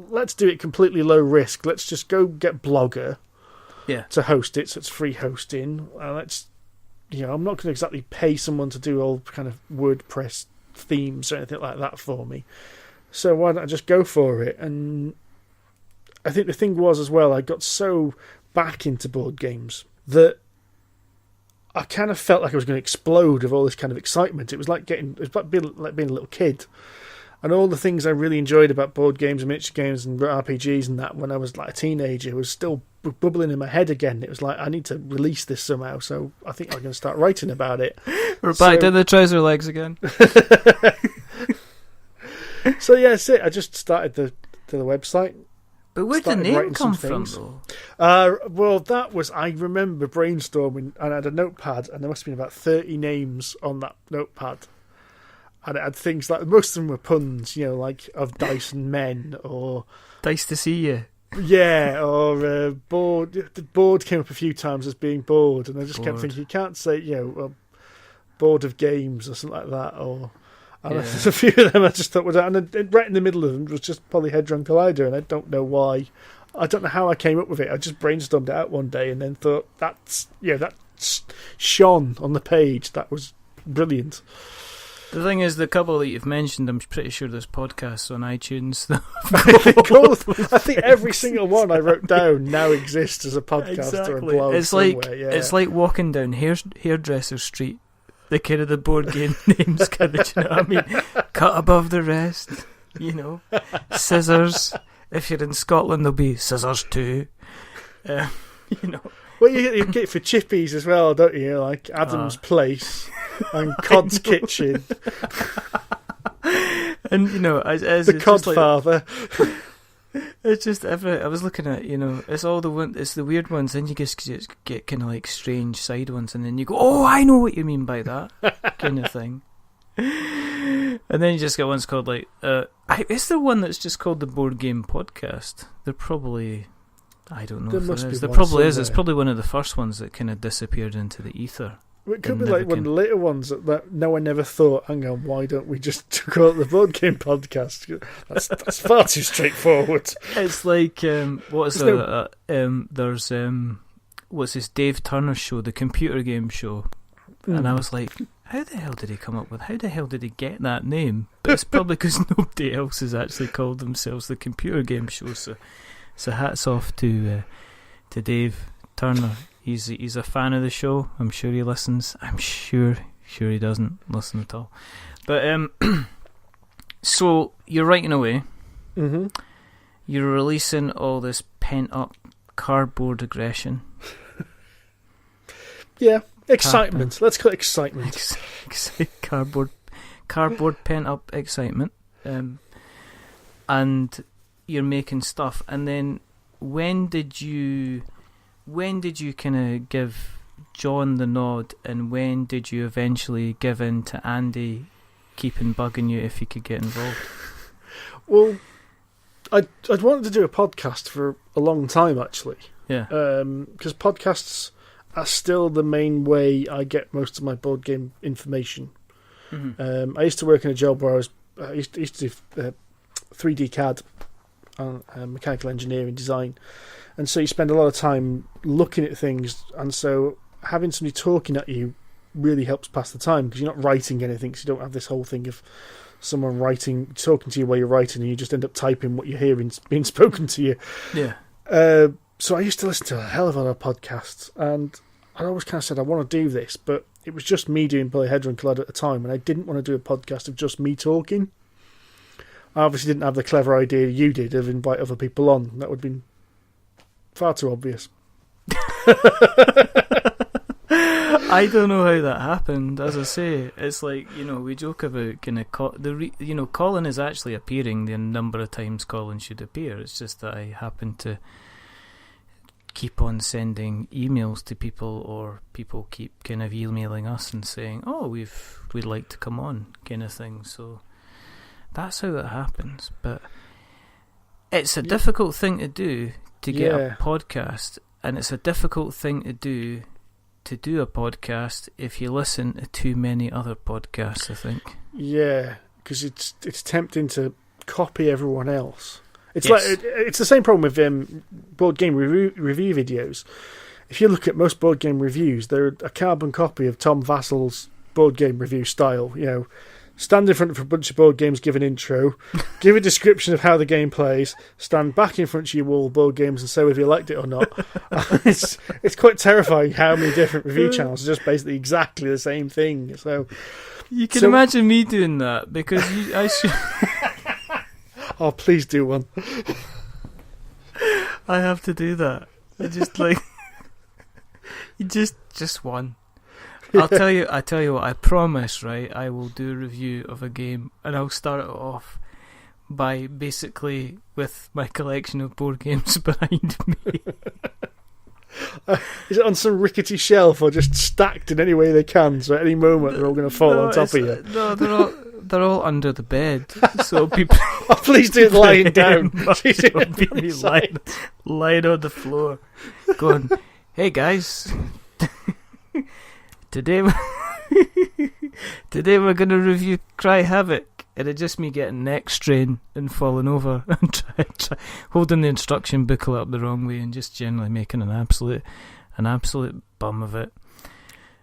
let's do it completely low risk. Let's just go get Blogger to host it, so it's free hosting. Let's, I'm not going to exactly pay someone to do all kind of WordPress themes or anything like that for me. So why don't I just go for it? And I think the thing was as well, I got so back into board games that I kind of felt like I was going to explode of all this kind of excitement. It was like being a little kid. And all the things I really enjoyed about board games and miniature games and RPGs and that when I was like a teenager was still bubbling in my head again. It was like, I need to release this somehow, so I think I'm going to start writing about it. We're back to the trouser legs again. So yeah, that's it. I just started the website. But where did the name come from, though? Well, that was... I remember brainstorming, and I had a notepad, and there must have been about 30 names on that notepad. And it had things like... Most of them were puns, like of Dice and Men, or... Dice to see you. Yeah, or board. The board came up a few times as being bored, and I just kept thinking, you can't say, board of games or something like that, or... And there's a few of them I just thought, and right in the middle of them was just Polyhedron Collider, and I don't know why. I don't know how I came up with it. I just brainstormed it out one day and then thought, that shone on the page. That was brilliant. The thing is, the couple that you've mentioned, I'm pretty sure there's podcasts on iTunes. I think every single one I wrote down now exists as a podcast or a blog somewhere. It's like walking down Hairdresser Street. The kind of the board game names, kind of, you know what I mean? Cut above the rest, Scissors. If you're in Scotland, there'll be Scissors 2. Well, you get it for chippies as well, don't you? Like Adam's Place and Cod's Kitchen. And as the it's just like, Codfather. it's just I was looking at it's all it's the weird ones, then you just get kind of like strange side ones, and then you go, oh, I know what you mean by that kind of thing. And then you just get ones called like is there one that's just called the Board Game Podcast? They're probably, I don't know there if must there is. be There one probably is. somewhere. It's probably one of the first ones that kind of disappeared into the ether. It could and be like never one of the later ones that no one ever thought, hang on, why don't we just call it the Board Game Podcast? That's far too straightforward. It's like there's what's this Dave Turner show, the computer game show, and I was like, how the hell did he come up with? How the hell did he get that name? But it's probably because nobody else has actually called themselves the computer game show. So hats off to Dave Turner. He's a fan of the show. I'm sure he listens. I'm sure he doesn't listen at all. But so you're writing away. Mm-hmm. You're releasing all this pent up cardboard aggression. Yeah, excitement. Let's call it excitement. Cardboard pent up excitement. And you're making stuff. And then when did you kind of give John the nod, and when did you eventually give in to Andy keeping bugging you if you could get involved? Well, I'd wanted to do a podcast for a long time, actually. Yeah. Because podcasts are still the main way I get most of my board game information. Mm-hmm. I used to work in a job where I used to do 3D CAD, mechanical engineering design. And so you spend a lot of time looking at things, and so having somebody talking at you really helps pass the time, because you're not writing anything, so you don't have this whole thing of someone talking to you while you're writing, and you just end up typing what you're hearing being spoken to you. Yeah. So I used to listen to a hell of a lot of podcasts, and I always kind of said I want to do this, but it was just me doing Polyhedron Collider at the time, and I didn't want to do a podcast of just me talking. I obviously didn't have the clever idea you did of invite other people on. That would have been far too obvious. I don't know how that happened. As I say, it's like, we joke about kind of Colin is actually appearing the number of times Colin should appear. It's just that I happen to keep on sending emails to people, or people keep kind of emailing us and saying, "Oh, we'd like to come on," kind of thing. So that's how it happens. But it's a difficult thing to do. To get a podcast, and it's a difficult thing to do a podcast if you listen to too many other podcasts, I think. Yeah, because it's tempting to copy everyone else. It's like it's the same problem with board game review videos. If you look at most board game reviews, they're a carbon copy of Tom Vassel's board game review style. Stand in front of a bunch of board games, give an intro, give a description of how the game plays, stand back in front of your wall board games and say whether you liked it or not. It's quite terrifying how many different review channels are just basically exactly the same thing. So you can imagine me doing that, because I should. Oh, please do one. I have to do that. I just like you just one. I tell you what, I promise, right, I will do a review of a game, and I'll start it off by basically with my collection of board games behind me. Is it on some rickety shelf, or just stacked in any way they can, so at any moment they're all going to fall on top of you? No, they're all under the bed, so people... Oh, please do it lying down. Lying on the floor, going, "Hey guys, Today we're going to review Cry Havoc," and it's just me getting neck strain and falling over and try holding the instruction booklet up the wrong way and just generally making an absolute bum of it.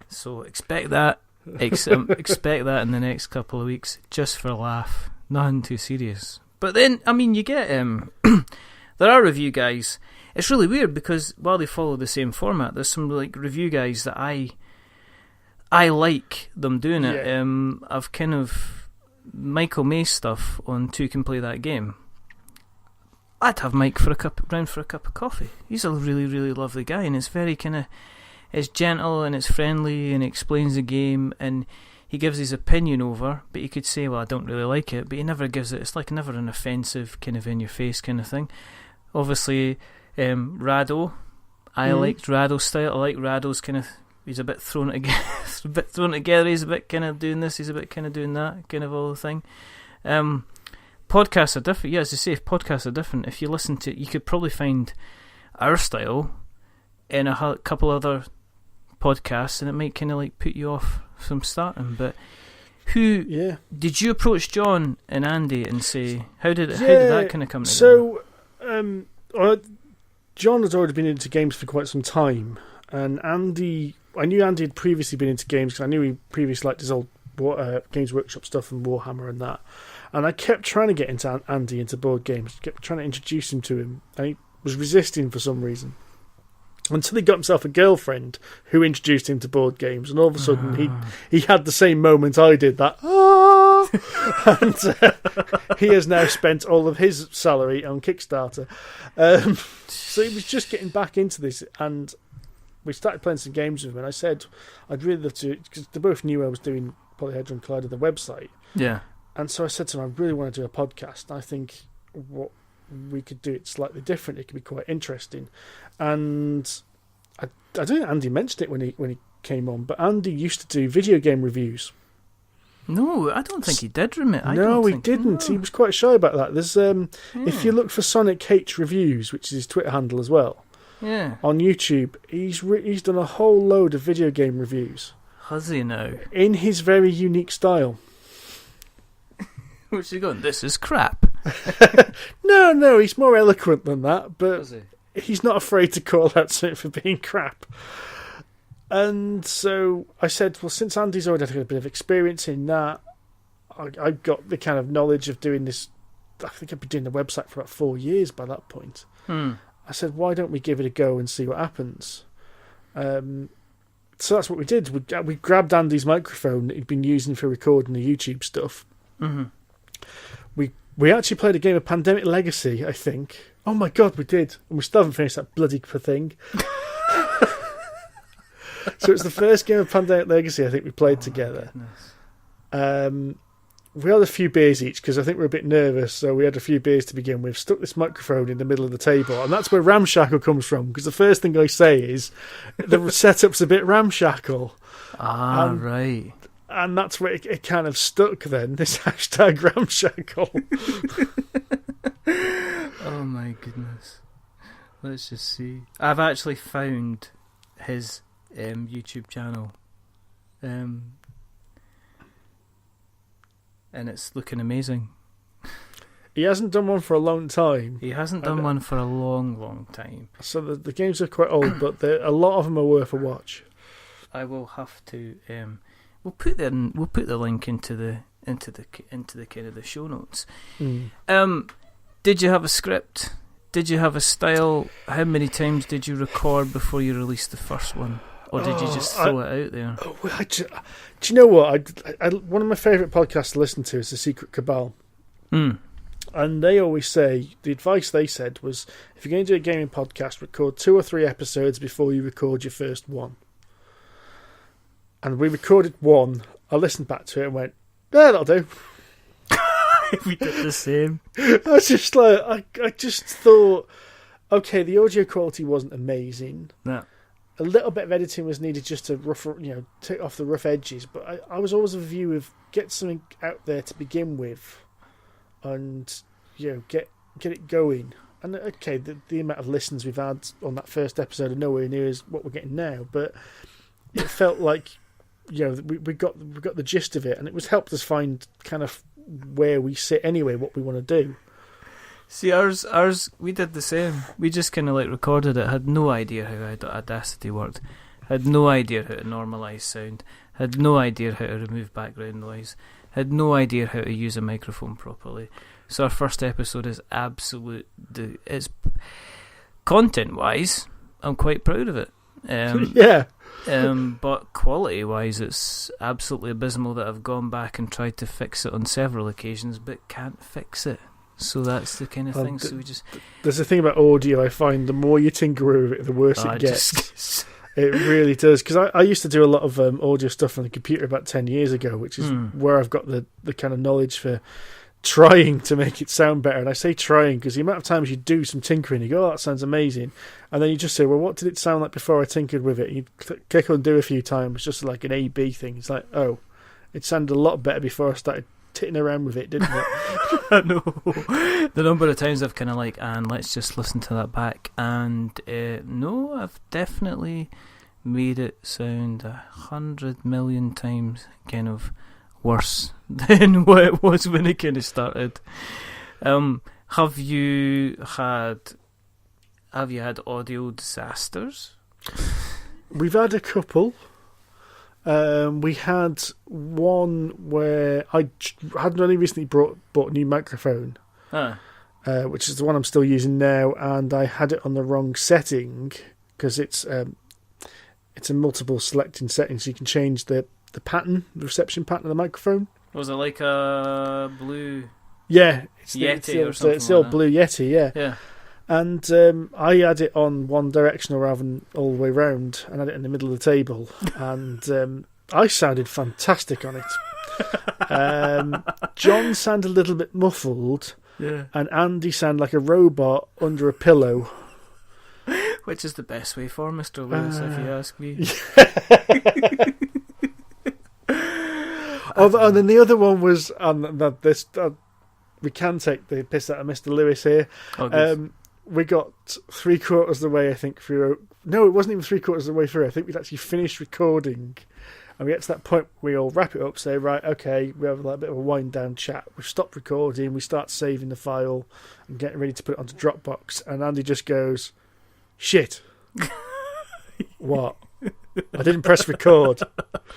So expect that. Expect that in the next couple of weeks, just for a laugh. Nothing too serious. But then, I mean, you get there are review guys. It's really weird because while they follow the same format, there's some like review guys that I like them doing it. Yeah. I've kind of Michael May stuff on Two Can Play That Game. I'd have Mike round for a cup of coffee. He's a really, really lovely guy, and it's very kind of, it's gentle and it's friendly and explains the game, and he gives his opinion over, but he could say, well, I don't really like it, but he never gives it. It's like never an offensive kind of in your face kind of thing. Obviously, Rado, I liked Rado's style. I like Rado's kind of. He's a bit thrown together. He's a bit kind of doing this. He's a bit kind of doing that. Kind of all the thing. Podcasts are different. Yeah, as I say, podcasts are different. If you listen to, you could probably find our style in a couple other podcasts, and it might kind of like put you off from starting. But did you approach John and Andy and say how did that kind of come together? So, John has already been into games for quite some time, and Andy. I knew Andy had previously been into games because I knew he previously liked his old Games Workshop stuff and Warhammer and that. And I kept trying to get into Andy into board games, kept trying to introduce him to him, and he was resisting for some reason. Until he got himself a girlfriend who introduced him to board games, and all of a sudden he had the same moment I did, that and he has now spent all of his salary on Kickstarter. So he was just getting back into this, and we started playing some games with him, and I said I'd really love to, because they both knew I was doing Polyhedron Collider, the website. Yeah. And so I said to him, I really want to do a podcast. I think what we could do it slightly different. It could be quite interesting. And I don't think Andy mentioned it when he came on, but Andy used to do video game reviews. No, I don't think he did, Remit. No, he didn't. He was quite shy about that. There's if you look for Sonic H Reviews, which is his Twitter handle as well, on YouTube, he's done a whole load of video game reviews. Has he now? In his very unique style. Which is going, this is crap. No, he's more eloquent than that, but he's not afraid to call out something for being crap. And so I said, well, since Andy's already had a bit of experience in that, I've got the kind of knowledge of doing this. I think I've been doing the website for about 4 years by that point. I said, why don't we give it a go and see what happens? So that's what we did. We grabbed Andy's microphone that he'd been using for recording the YouTube stuff. Mm-hmm. We actually played a game of Pandemic Legacy, I think. Oh my god, we did. And we still haven't finished that bloody thing. So it's the first game of Pandemic Legacy I think we played together. We had a few beers each because I think we were a bit nervous, so we had a few beers to begin with. Stuck this microphone in the middle of the table, and that's where ramshackle comes from, because the first thing I say is the setup's a bit ramshackle. Right. And that's where it kind of stuck then, this hashtag ramshackle. Oh my goodness. Let's just see. I've actually found his YouTube channel. And it's looking amazing. He hasn't done one for a long time. He hasn't done one for a long, long time. So the games are quite old, but a lot of them are worth a watch. I will have to. We'll put the link into the kind of the show notes. Did you have a script? Did you have a style? How many times did you record before you released the first one? Or did you just throw it out there? Do you know what? One of my favourite podcasts to listen to is The Secret Cabal. And they always say, the advice they said was, if you're going to do a gaming podcast, record 2 or 3 episodes before you record your first one. And we recorded one. I listened back to it and went, yeah, that'll do. We did the same. I was just like, I just thought, okay, the audio quality wasn't amazing. No. A little bit of editing was needed just to take off the rough edges, but I was always of a view of get something out there to begin with, and get it going. And okay, the amount of listens we've had on that first episode are nowhere near as what we're getting now, but it felt like we got the gist of it, and it was helped us find kind of where we sit anyway, what we want to do. See, ours, we did the same. We just kind of recorded it. Had no idea how Audacity worked. Had no idea how to normalise sound. Had no idea how to remove background noise. Had no idea how to use a microphone properly. So our first episode is it's content-wise, I'm quite proud of it. Yeah. But quality-wise, it's absolutely abysmal that I've gone back and tried to fix it on several occasions, but can't fix it. So that's the kind of thing. So we just. There's a thing about audio. I find the more you tinker with it, the worse it gets. It really does, because I used to do a lot of audio stuff on the computer about 10 years ago, which is where I've got the kind of knowledge for trying to make it sound better. And I say trying because the amount of times you do some tinkering, you go, oh, that sounds amazing, and then you just say, well, what did it sound like before I tinkered with it? And you click on do a few times, just like an A-B thing. It's like, oh, it sounded a lot better before I started titting around with it, didn't it? I know. The number of times I've kind of like, and let's just listen to that back. And no, I've definitely made it sound 100 million times kind of worse than what it was when it kind of started. Have you had audio disasters? We've had a couple. We had one where I had only recently bought a new microphone, which is the one I'm still using now, and I had it on the wrong setting because it's a multiple selecting setting, so you can change the pattern, the reception pattern of the microphone. Was it like a blue? Yeah, it's Yeti or something. It's the old blue Yeti, yeah. Yeah. And I had it on one directional rather than all the way round, and had it in the middle of the table, and I sounded fantastic on it. John sounded a little bit muffled, yeah, and Andy sounded like a robot under a pillow. Which is the best way for Mr. Lewis, if you ask me. And then the other one was we can take the piss out of Mr. Lewis here. We got 3/4 of the way, I think, through. No, it wasn't even 3/4 of the way through. I think we'd actually finished recording, and we get to that point where we all wrap it up, say, right, okay, we have a bit of a wind down chat. We've stopped recording, we start saving the file and getting ready to put it onto Dropbox, and Andy just goes, "Shit." What? I didn't press record.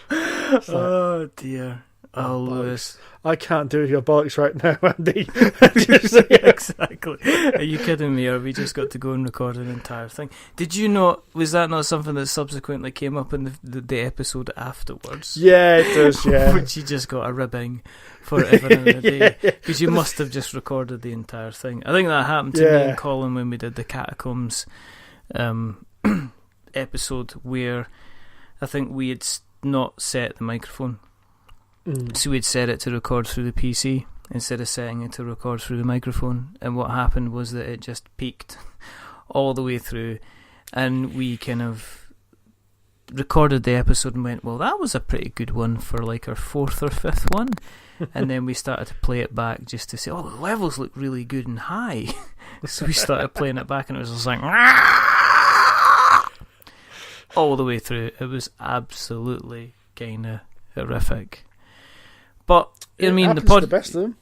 Like, oh dear. Oh, Lewis. I can't do your bollocks right now, Andy. Exactly. Are you kidding me? Or we just got to go and record an entire thing? Did you not? Was that not something that subsequently came up in the episode afterwards? Yeah, it does, yeah. Which you just got a ribbing forever and a day. Because you must have just recorded the entire thing. I think that happened to me and Colin when we did the Catacombs episode, where I think we had not set the microphone. So we'd set it to record through the PC instead of setting it to record through the microphone, and what happened was that it just peaked all the way through, and we kind of recorded the episode and went, well, that was a pretty good one for like our 4th or 5th one. And then we started to play it back just to say, oh, the levels look really good and high. So we started playing it back, and it was just like all the way through. It was absolutely kind of horrific. But I mean, the best of them.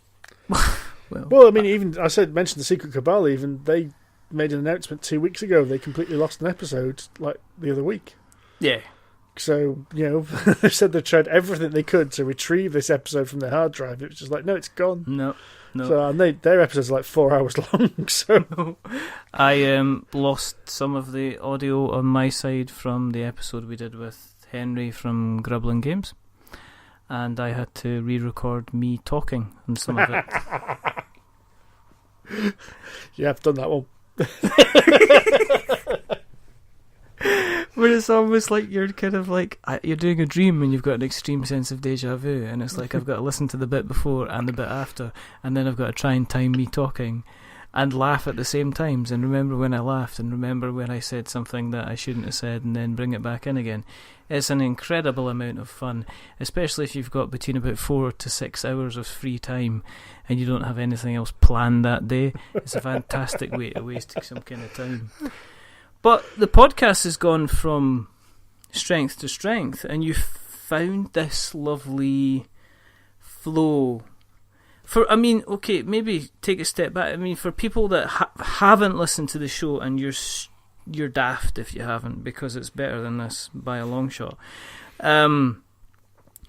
Well, I mean, even mentioned the Secret Cabal. Even they made an announcement 2 weeks ago. They completely lost an episode like the other week. Yeah. So they said they've tried everything they could to retrieve this episode from their hard drive. It was just like, no, it's gone. No. So and their episodes are like 4 hours long. So I lost some of the audio on my side from the episode we did with Henry from Grubbling Games. And I had to re-record me talking on some of it. Yeah, I've done that one. Where it's almost like you're kind of like, you're doing a dream and you've got an extreme sense of deja vu, and it's like I've got to listen to the bit before and the bit after, and then I've got to try and time me talking and laugh at the same times, and remember when I laughed and remember when I said something that I shouldn't have said, and then bring it back in again. It's an incredible amount of fun, especially if you've got between about 4 to 6 hours of free time and you don't have anything else planned that day. It's a fantastic way to waste some kind of time. But the podcast has gone from strength to strength, and you've found this lovely flow. Maybe take a step back. I mean, for people that haven't listened to the show, and you're daft if you haven't, because it's better than this by a long shot.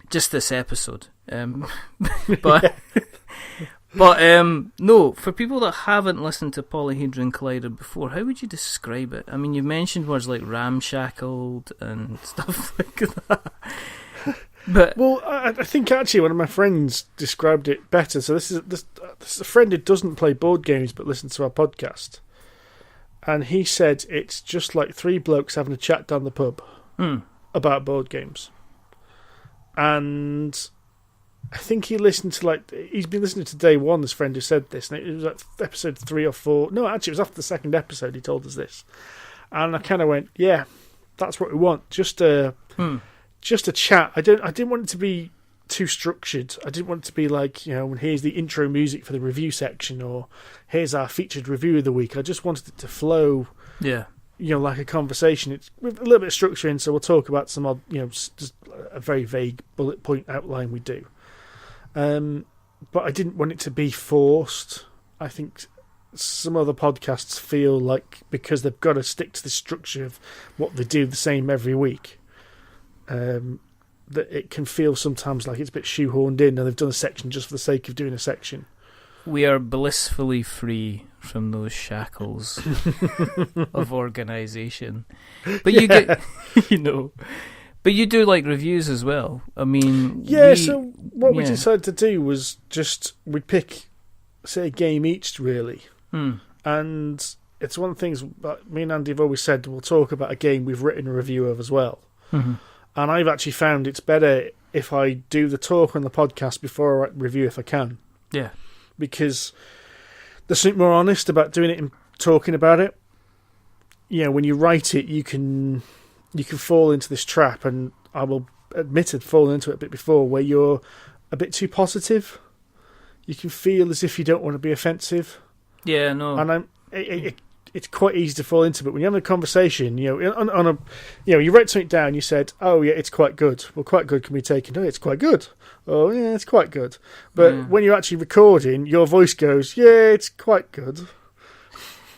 Just this episode. But no, for people that haven't listened to Polyhedron Collider before, how would you describe it? I mean, you've mentioned words like ramshackled and stuff like that. But I think actually one of my friends described it better. So this is a friend who doesn't play board games but listens to our podcast, and he said it's just like 3 blokes having a chat down the pub. about board games. And I think he listened to he's been listening to day one, this friend who said this, and it was like episode 3 or 4. No, actually, it was after the second episode he told us this. And I kind of went, yeah, that's what we want. Just a chat. I didn't want it to be too structured. I didn't want it to be like, here's the intro music for the review section, or here's our featured review of the week. I just wanted it to flow. Yeah. Like a conversation. It's with a little bit of structure in, so we'll talk about some odd, just a very vague bullet point outline we do. But I didn't want it to be forced. I think some other podcasts feel like because they've got to stick to the structure of what they do the same every week, that it can feel sometimes like it's a bit shoehorned in and they've done a section just for the sake of doing a section. We are blissfully free from those shackles of organisation. But you get, but you do like reviews as well. I mean... so what we decided to do was we'd pick, say, a game each, really. And it's one of the things that me and Andy have always said, we'll talk about a game we've written a review of as well. Mm-hmm. And I've actually found it's better if I do the talk on the podcast before I write the review if I can. Yeah. Because there's something more honest about doing it and talking about it. When you write it, you can fall into this trap, and I will admit I'd fallen into it a bit before, where you're a bit too positive. You can feel as if you don't want to be offensive. Yeah, no. And it's quite easy to fall into, but when you're having a conversation, you write something down, you said, oh yeah, it's quite good. Well, quite good can be taken, oh, it's quite good. Oh yeah, it's quite good. But when you're actually recording, your voice goes, yeah, it's quite good.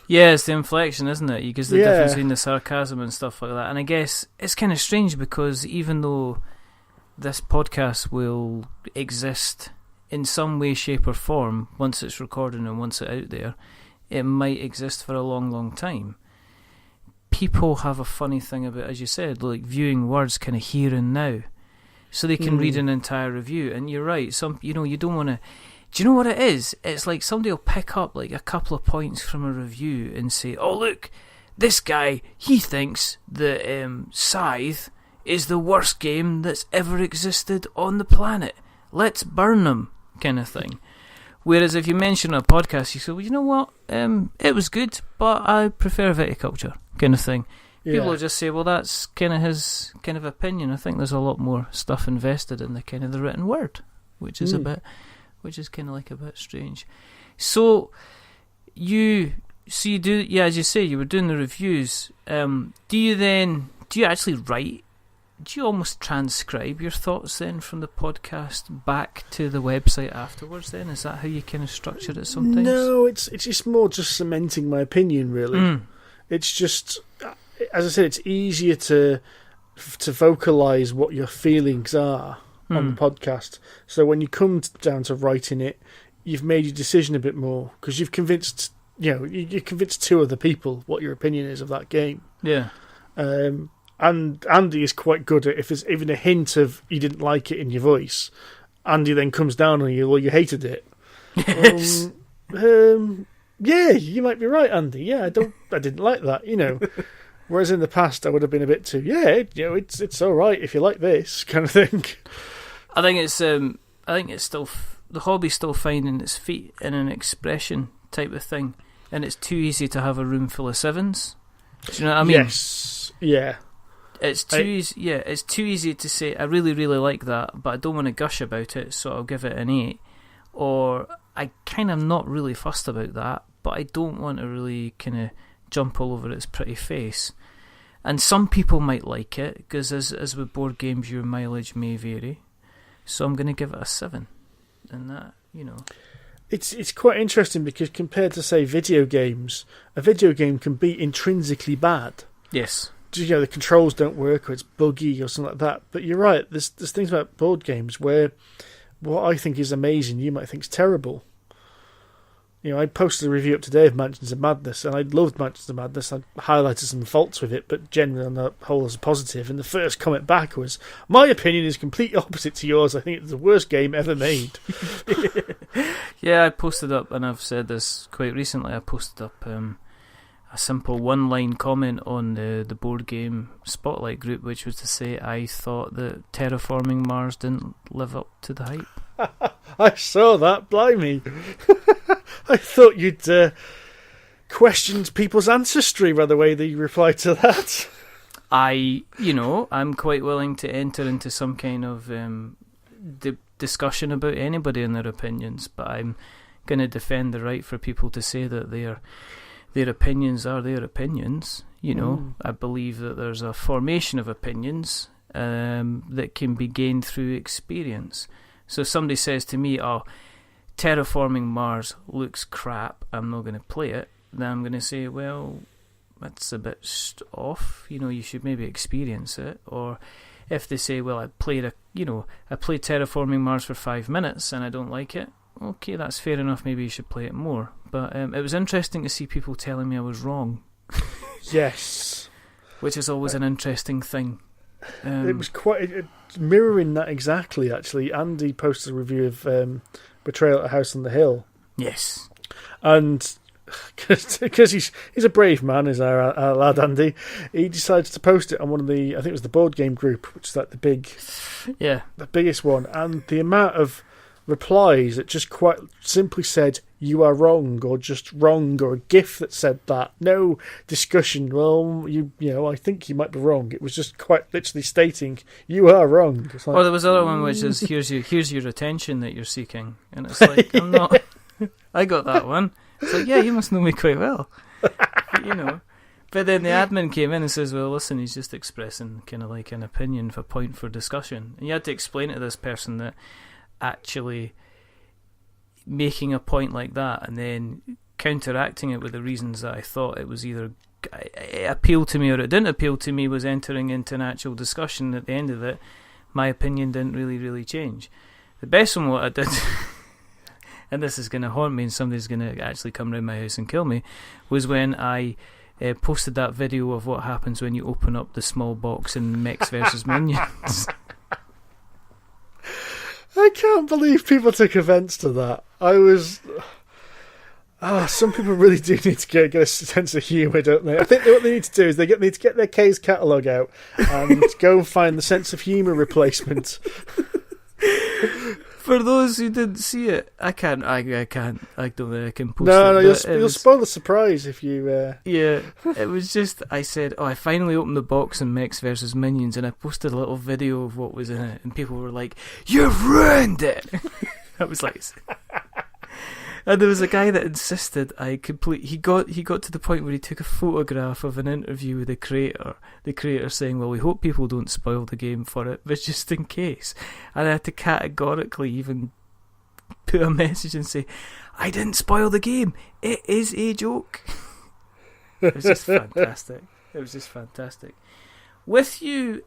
Yeah, it's the inflection, isn't it? Because the difference between the sarcasm and stuff like that. And I guess it's kind of strange because even though this podcast will exist in some way, shape or form once it's recorded and once it's out there, it might exist for a long, long time. People have a funny thing about, as you said, like viewing words kind of here and now. So they can read an entire review. And you're right, you don't want to... Do you know what it is? It's like somebody will pick up like a couple of points from a review and say, oh look, this guy, he thinks that Scythe is the worst game that's ever existed on the planet. Let's burn them, kind of thing. Whereas if you mention a podcast, you say, well, you know what, it was good, but I prefer viticulture, kind of thing. Yeah. People will just say, well, that's kind of his kind of opinion. I think there's a lot more stuff invested in the kind of the written word, which is kind of like a bit strange. So you do, as you say, you were doing the reviews. Do you actually write? Do you almost transcribe your thoughts then from the podcast back to the website afterwards then? Is that how you kind of structure it sometimes? No, it's just more just cementing my opinion, really. It's just, as I said, it's easier to vocalise what your feelings are on the podcast. So when you come down to writing it, you've made your decision a bit more because you've convinced, you convinced 2 other people what your opinion is of that game. Yeah. And Andy is quite good at, if there's even a hint of you didn't like it in your voice, Andy then comes down on you, well, you hated it. Yes. Yeah, you might be right, Andy. Yeah, I didn't like that, Whereas in the past, I would have been a bit too, it's all right if you like this kind of thing. I think it's still the hobby's still finding its feet in an expression type of thing, and it's too easy to have a room full of 7s. Do you know what I mean? Yes. Yeah. It's too easy. Yeah, it's too easy to say I really, really like that, but I don't want to gush about it, so I'll give it an 8. Or I kind of not really fussed about that, but I don't want to really kind of jump all over its pretty face. And some people might like it because, as with board games, your mileage may vary. So I'm going to give it a 7, and that It's quite interesting because compared to, say, video games, a video game can be intrinsically bad. Yes. The controls don't work or it's buggy or something like that. But you're right, there's things about board games where what I think is amazing, you might think is terrible. I posted a review up today of Mansions of Madness, and I loved Mansions of Madness. I highlighted some faults with it, but generally on the whole as a positive. And the first comment back was, my opinion is completely opposite to yours. I think it's the worst game ever made. Yeah, I posted up, and I've said this quite recently, I posted up a simple one-line comment on the board game Spotlight group, which was to say I thought that Terraforming Mars didn't live up to the hype. I saw that, blimey. I thought you'd questioned people's ancestry by the way that you replied to that. I'm quite willing to enter into some kind of discussion about anybody and their opinions, but I'm going to defend the right for people to say that their opinions are their opinions. I believe that there's a formation of opinions that can be gained through experience. So if somebody says to me, "Oh, Terraforming Mars looks crap, I'm not going to play it," then I'm going to say, well, that's a bit off. You should maybe experience it. Or if they say, well, I played Terraforming Mars for 5 minutes and I don't like it, okay, that's fair enough. Maybe you should play it more. But it was interesting to see people telling me I was wrong. Yes, which is always an interesting thing. It was quite mirroring that exactly. Actually, Andy posted a review of Betrayal at a House on the Hill. Yes, and because he's a brave man, is our lad Andy, he decided to post it on one of the, I think it was the board game group, which is like the biggest one, and the amount of replies that just quite simply said "you are wrong" or just "wrong," or a GIF that said that. No discussion. Well, I think you might be wrong. It was just quite literally stating "you are wrong." It's like, or there was another one which is here's your attention that you're seeking, and it's like I'm not. I got that one. It's like, yeah, you must know me quite well. But then the admin came in and says, well, listen, he's just expressing kind of like an opinion, a point for discussion. And you had to explain to this person that actually making a point like that and then counteracting it with the reasons that I thought it was either it appealed to me or it didn't appeal to me was entering into an actual discussion. At the end of it, my opinion didn't really change. The best one what I did... and this is going to haunt me and somebody's going to actually come round my house and kill me, was when I posted that video of what happens when you open up the small box in Mechs vs. Minions. I can't believe people took offence to that. Some people really do need to get a sense of humour, don't they? I think what they need to do is they need to get their case catalogue out and go and find the sense of humour replacement. For those who didn't see it, I don't think I can post it. No, you'll spoil the surprise if you... Yeah, it was just, I said, I finally opened the box in Mechs vs. Minions, and I posted a little video of what was in it, and people were like, "You've ruined it!" I was like... And there was a guy that insisted he got to the point where he took a photograph of an interview with the creator saying, well, we hope people don't spoil the game for it, but just in case. And I had to categorically even put a message and say, I didn't spoil the game, it is a joke. It was just fantastic. With you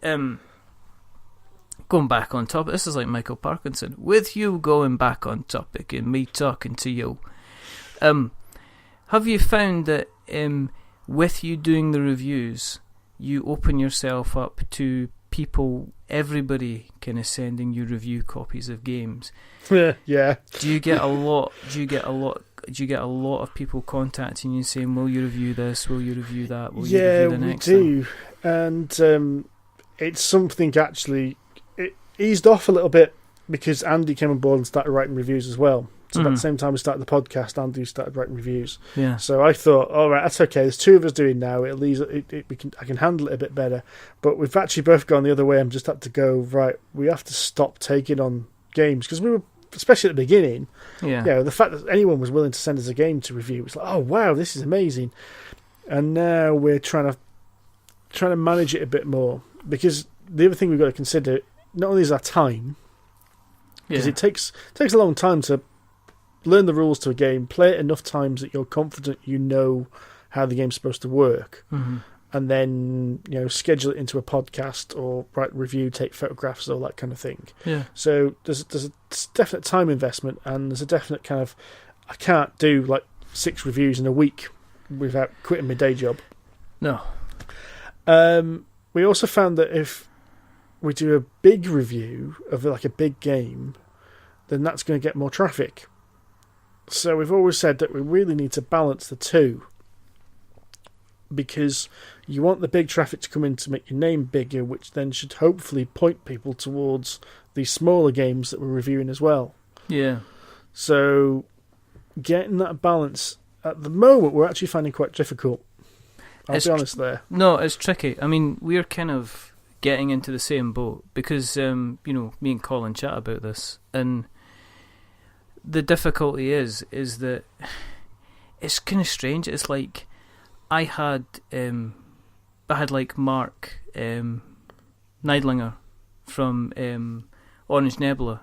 going back on topic, this is like Michael Parkinson. With you going back on topic and me talking to you, have you found that with you doing the reviews, you open yourself up to people, everybody kind of sending you review copies of games? Yeah. Do you get a lot of people contacting you saying, will you review this, will you review that, will you review the next we do. thing? And it's something actually... eased off a little bit because Andy came on board and started writing reviews as well. So at the same time we started the podcast, Andy started writing reviews. Yeah. So I thought, all right, that's okay. There's two of us doing now. At least I can handle it a bit better. But we've actually both gone the other way and just had to go, right, we have to stop taking on games because we were, especially at the beginning, the fact that anyone was willing to send us a game to review, it's like, oh wow, this is amazing. And now we're trying to manage it a bit more because the other thing we've got to consider, not only is our time, because it takes a long time to learn the rules to a game, play it enough times that you're confident you know how the game's supposed to work, and then schedule it into a podcast or write a review, take photographs, all that kind of thing. Yeah. So there's a definite time investment, and there's a definite kind of, I can't do like 6 reviews in a week without quitting my day job. No. We also found that if we do a big review of like a big game, then that's going to get more traffic. So we've always said that we really need to balance the two. because you want the big traffic to come in to make your name bigger, which then should hopefully point people towards these smaller games that we're reviewing as well. Yeah. So getting that balance at the moment, we're actually finding quite difficult. I'll be honest there. No, it's tricky. I mean, we're kind of getting into the same boat because, me and Colin chat about this, and the difficulty is that it's kind of strange. It's like I had like Mark Neidlinger from Orange Nebula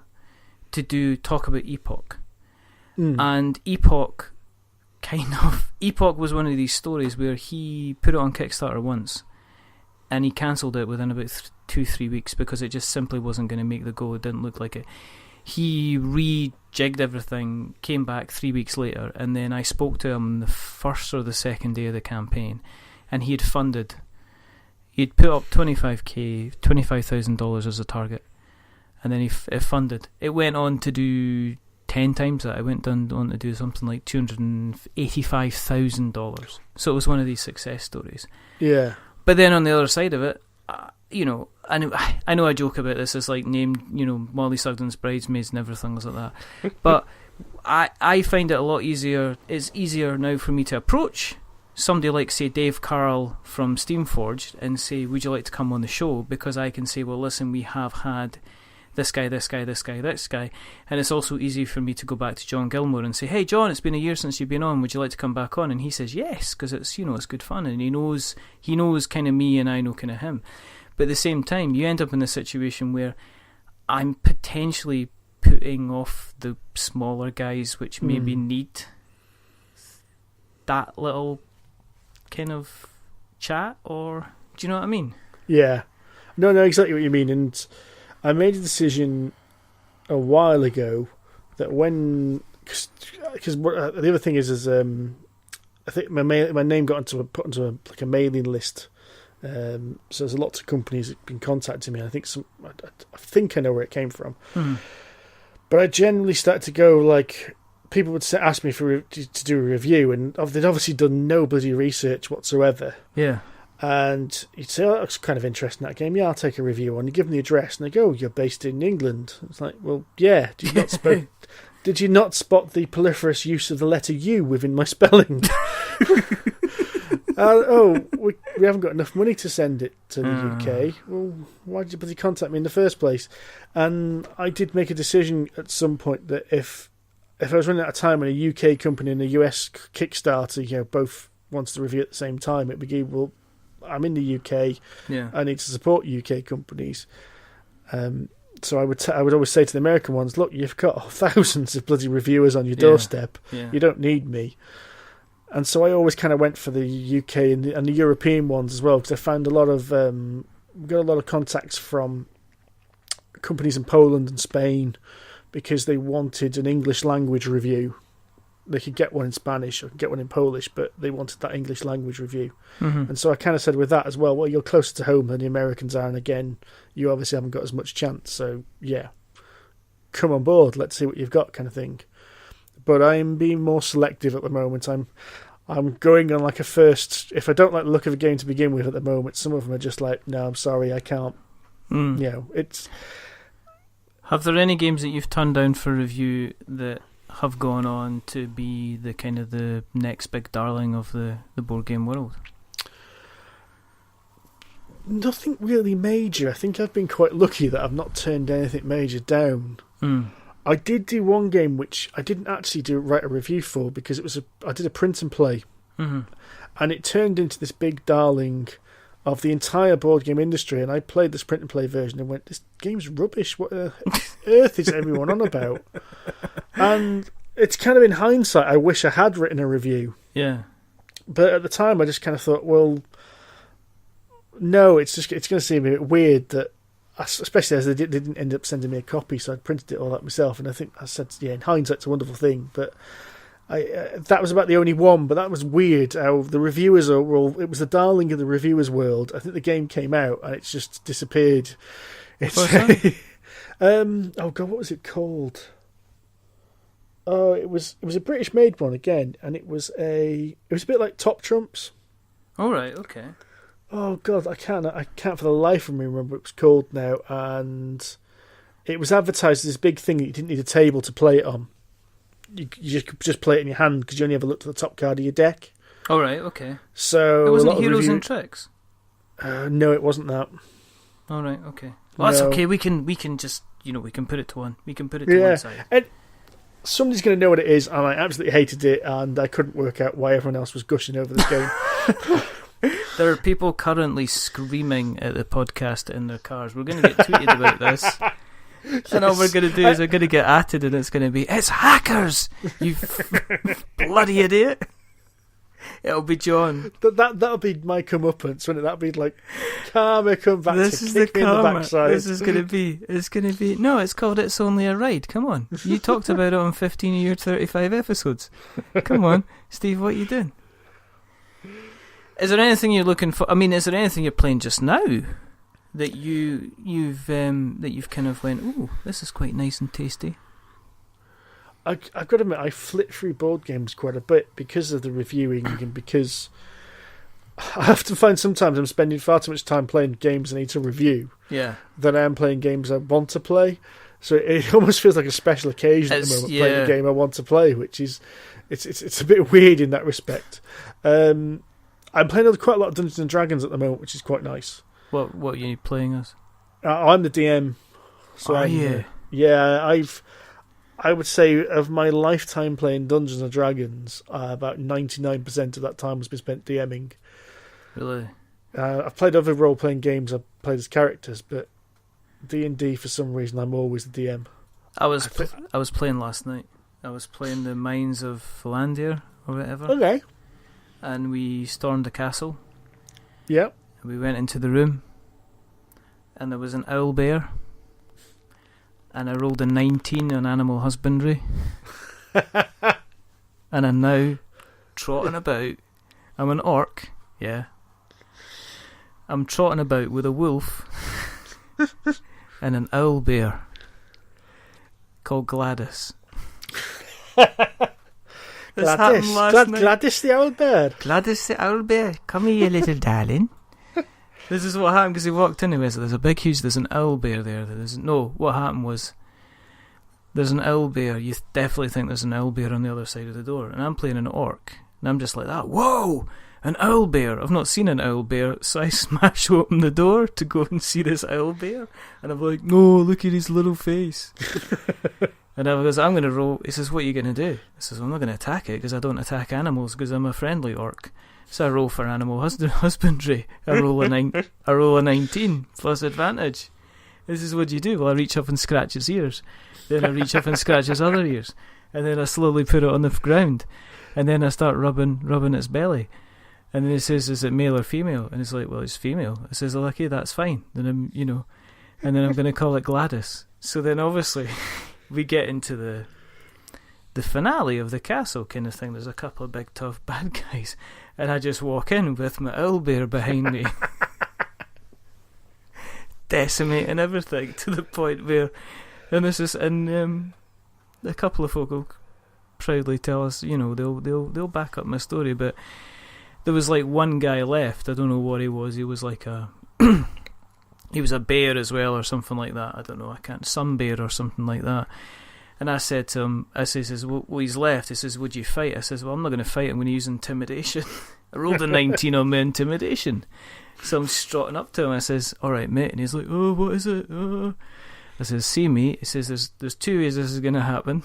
to talk about Epoch, and Epoch was one of these stories where he put it on Kickstarter once and he cancelled it within about 2-3 weeks because it just simply wasn't going to make the go. It didn't look like it. He rejigged everything, came back 3 weeks later, and then I spoke to him the first or the second day of the campaign, and he'd put up $25,000 as a target, and then he funded. It went on to do 10 times that. It went on to do something like $285,000. So it was one of these success stories. Yeah. But then on the other side of it, I know I joke about this. It's like named, Molly Sugden's Bridesmaids and everything like that. But I find it a lot easier. It's easier now for me to approach somebody like, say, Dave Carl from Steamforged and say, would you like to come on the show? Because I can say, well, listen, we have had this guy, this guy, this guy, this guy. And it's also easy for me to go back to John Gilmore and say, hey, John, it's been a year since you've been on. Would you like to come back on? And he says, yes, because it's, it's good fun. And he knows kind of me and I know kind of him. But at the same time, you end up in a situation where I'm potentially putting off the smaller guys which maybe need that little kind of chat, or do you know what I mean? Yeah. No, exactly what you mean. And I made a decision a while ago that because the other thing is I think my name got put onto a mailing list. So there's a lot of companies that have been contacting me. I think I know where it came from. But I generally started to go like, people would ask me to do a review, and they'd obviously done no bloody research whatsoever. Yeah. And you'd say, oh, that looks kind of interesting, that game. Yeah, I'll take a review on. You give them the address, and they go, oh, you're based in England. It's like, well, yeah. Did you not spot the proliferous use of the letter U within my spelling? We haven't got enough money to send it to the UK. Well, why did you bloody contact me in the first place? And I did make a decision at some point that if I was running out of time and a UK company and a US Kickstarter, both wants to review at the same time, it'd be, well, I'm in the UK. Yeah. I need to support UK companies. So I would always say to the American ones, look, you've got thousands of bloody reviewers on your doorstep. Yeah. You don't need me. And so I always kind of went for the UK and the European ones as well, because I found got a lot of contacts from companies in Poland and Spain because they wanted an English language review. They could get one in Spanish or get one in Polish, but they wanted that English language review. And so I kind of said with that as well, well, you're closer to home than the Americans are, and again, you obviously haven't got as much chance. So yeah, come on board. Let's see what you've got, kind of thing. But I'm being more selective at the moment. I'm going on like a first. If I don't like the look of a game to begin with at the moment, some of them are just like, no, I'm sorry, I can't. It's. Have there any games that you've turned down for review that have gone on to be the kind of the next big darling of the board game world? Nothing really major. I think I've been quite lucky that I've not turned anything major down. I did do one game which I didn't actually write a review for because I did a print and play, and it turned into this big darling of the entire board game industry. And I played this print and play version and went, "This game's rubbish. What on earth is everyone on about?" And it's kind of in hindsight, I wish I had written a review. Yeah, but at the time, I just kind of thought, well, no, it's going to seem a bit weird that. Especially as they didn't end up sending me a copy, so I printed it all out myself. And I think I said, yeah, in hindsight, it's a wonderful thing. But that was about the only one. But that was weird. How the reviewers it was the darling of the reviewers' world. I think the game came out and it's just disappeared. Oh god, what was it called? Oh, it was a British-made one again, and it was a bit like Top Trumps. All right, okay. Oh God, I can't for the life of me remember what it was called now, and it was advertised as this big thing that you didn't need a table to play it on. You could just play it in your hand because you only ever looked at the top card of your deck. All right, okay. So it wasn't Heroes and Tricks. No, it wasn't that. All right, okay. Well, that's okay. We can just we can put it to one. We can put it to one side. And somebody's going to know what it is, and I absolutely hated it, and I couldn't work out why everyone else was gushing over this game. There are people currently screaming at the podcast in their cars. We're going to get tweeted about this. Yes. And all we're going to do is we're going to get atted, and it's going to be, it's hackers! You bloody idiot! It'll be John. That'll be my comeuppance, wouldn't it? That'll be like, karma come back this to is kick the me in the karma. backside. This is going to be, no, it's called It's Only a Ride. Come on. You talked about it on 15 of your 35 episodes. Come on. Steve, what are you doing? Is there anything you're looking for? I mean, is there anything you're playing just now that you've kind of went, ooh, this is quite nice and tasty? I've got to admit, I flit through board games quite a bit because of the reviewing and because I often find sometimes I'm spending far too much time playing games I need to review than I am playing games I want to play. So it almost feels like a special occasion at the moment playing a game I want to play, which is it's a bit weird in that respect. I'm playing quite a lot of Dungeons and Dragons at the moment, which is quite nice. What are you playing as? I'm the DM. So I would say of my lifetime playing Dungeons and Dragons, about 99% of that time has been spent DMing. Really? I've played other role-playing games. I've played as characters, but D&D for some reason I'm always the DM. I was playing last night. I was playing the Mines of Philandia or whatever. Okay. And we stormed the castle. Yep. We went into the room, and there was an owl bear. And I rolled a 19 on animal husbandry. And I'm now trotting about. I'm an orc, yeah. I'm trotting about with a wolf and an owl bear called Gladys. This happened last night. Gladys the owl bear. Gladys the owl bear. Come here, you little darling. This is what happened because he walked in and he said, there's an owl bear there. What happened was there's an owl bear. You definitely think there's an owl bear on the other side of the door. And I'm playing an orc. And I'm just like that. Whoa! An owl bear. I've not seen an owl bear. So I smash open the door to go and see this owl bear. And I'm like, no, look at his little face. And I goes, I'm going to roll. He says, what are you going to do? I says, I'm not going to attack it because I don't attack animals because I'm a friendly orc. So I roll for animal husbandry. I roll a 19 plus advantage. This is what you do. Well, I reach up and scratch its ears. Then I reach up and scratch its other ears. And then I slowly put it on the ground. And then I start rubbing its belly. And then it says, is it male or female? And it's like, well, it's female. I says, well, okay, that's fine. Then and then I'm going to call it Gladys. So then obviously we get into the finale of the castle kind of thing. There's a couple of big tough bad guys. And I just walk in with my owl bear behind me, decimating everything to the point where, a couple of folk will proudly tell us, they'll back up my story. But there was like one guy left. I don't know what he was. He was like he was a bear as well or something like that. I don't know. Some bear or something like that. And I said to him, well, he's left. He says, would you fight? I says, well, I'm not going to fight. I'm going to use intimidation. I rolled a 19 on my intimidation. So I'm strutting up to him. I says, all right, mate. And he's like, oh, what is it? Oh. I says, see, mate. He says, there's two ways this is going to happen.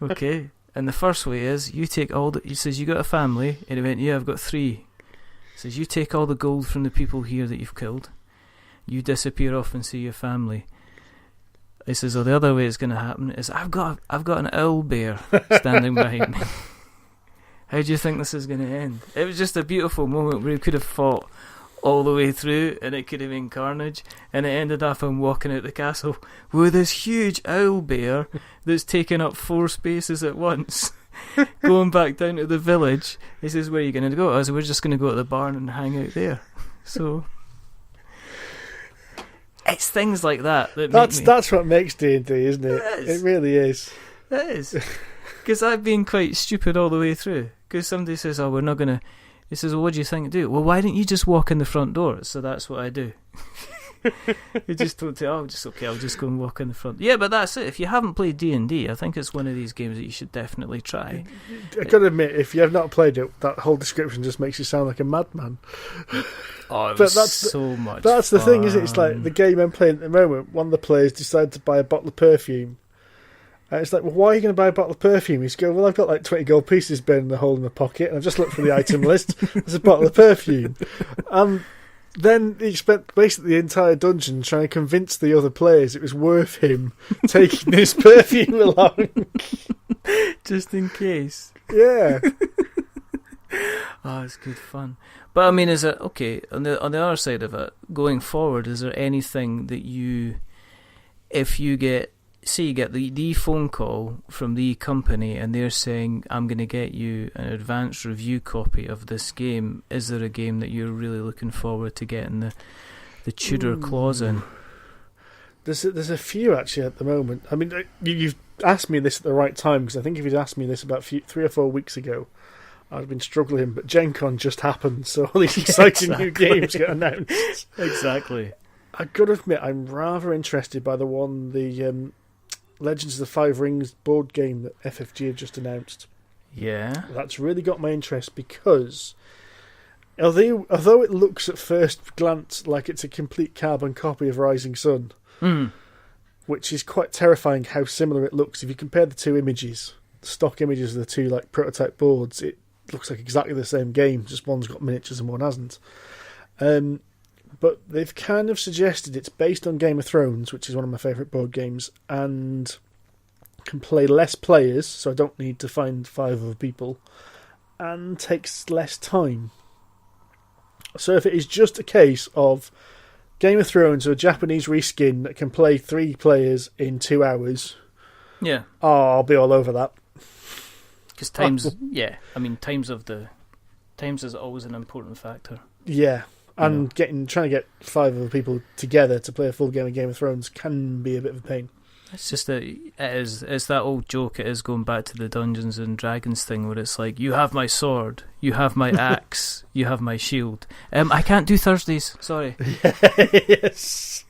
Okay. And the first way is, you take he says, you got a family? And he went, yeah, I've got 3. He says, you take all the gold from the people here that you've killed. You disappear off and see your family. He says, the other way it's going to happen is I've got an owl bear standing behind me. How do you think this is going to end? It was just a beautiful moment where he could have fought all the way through and it could have been carnage, and it ended up him walking out the castle with this huge owl bear that's taking up 4 spaces at once. Going back down to the village, he says, where are you going to go? I said, we're just going to go to the barn and hang out there. So it's things like that that's what makes D&D, isn't it? It really is. It is. Because I've been quite stupid all the way through. Because somebody says, we're not going to, He says, well, what do you think to do? Well, why don't you just walk in the front door? So that's what I do. He just told me, I'll just go and walk in the front. Yeah, but that's it. If you haven't played D&D, I think it's one of these games that you should definitely try. I gotta admit, if you have not played it, that whole description just makes you sound like a madman. Oh, it was so much That's the fun. thing, isn't it? It's like the game I'm playing at the moment, one of the players decided to buy a bottle of perfume. And it's like, well, why are you going to buy a bottle of perfume? He's going, well, I've got like 20 gold pieces burning a hole in my pocket, and I've just looked for the item list. There's a bottle of perfume. Then he spent basically the entire dungeon trying to convince the other players it was worth him taking this perfume along. Just in case. Yeah. Oh, it's good fun. But I mean, is it okay on the other side of it? Going forward, is there anything that if you get the phone call from the company and they're saying, I'm going to get you an advanced review copy of this game, is there a game that you're really looking forward to getting the Tudor clause in? There's a few actually at the moment. I mean, you've asked me this at the right time, because I think if you'd asked me this about 3 or 4 weeks ago, I'd been struggling, but Gen Con just happened, so all these exciting new games get announced. Exactly. I've got to admit, I'm rather interested by the Legends of the Five Rings board game that FFG have just announced. Yeah. That's really got my interest because although it looks at first glance like it's a complete carbon copy of Rising Sun, which is quite terrifying how similar it looks. If you compare the two images, the stock images of the two like prototype boards, it looks like exactly the same game, just one's got miniatures and one hasn't. But they've kind of suggested it's based on Game of Thrones, which is one of my favourite board games, and can play less players, so I don't need to find 5 other people, and takes less time. So if it is just a case of Game of Thrones or a Japanese reskin that can play 3 players in 2 hours, yeah, I'll be all over that. Because times is always an important factor. Yeah. And trying to get 5 other people together to play a full game of Game of Thrones can be a bit of a pain. It's just that it's that old joke. It is going back to the Dungeons and Dragons thing, where it's like, you have my sword, you have my axe, you have my shield. I can't do Thursdays. Sorry. Yes.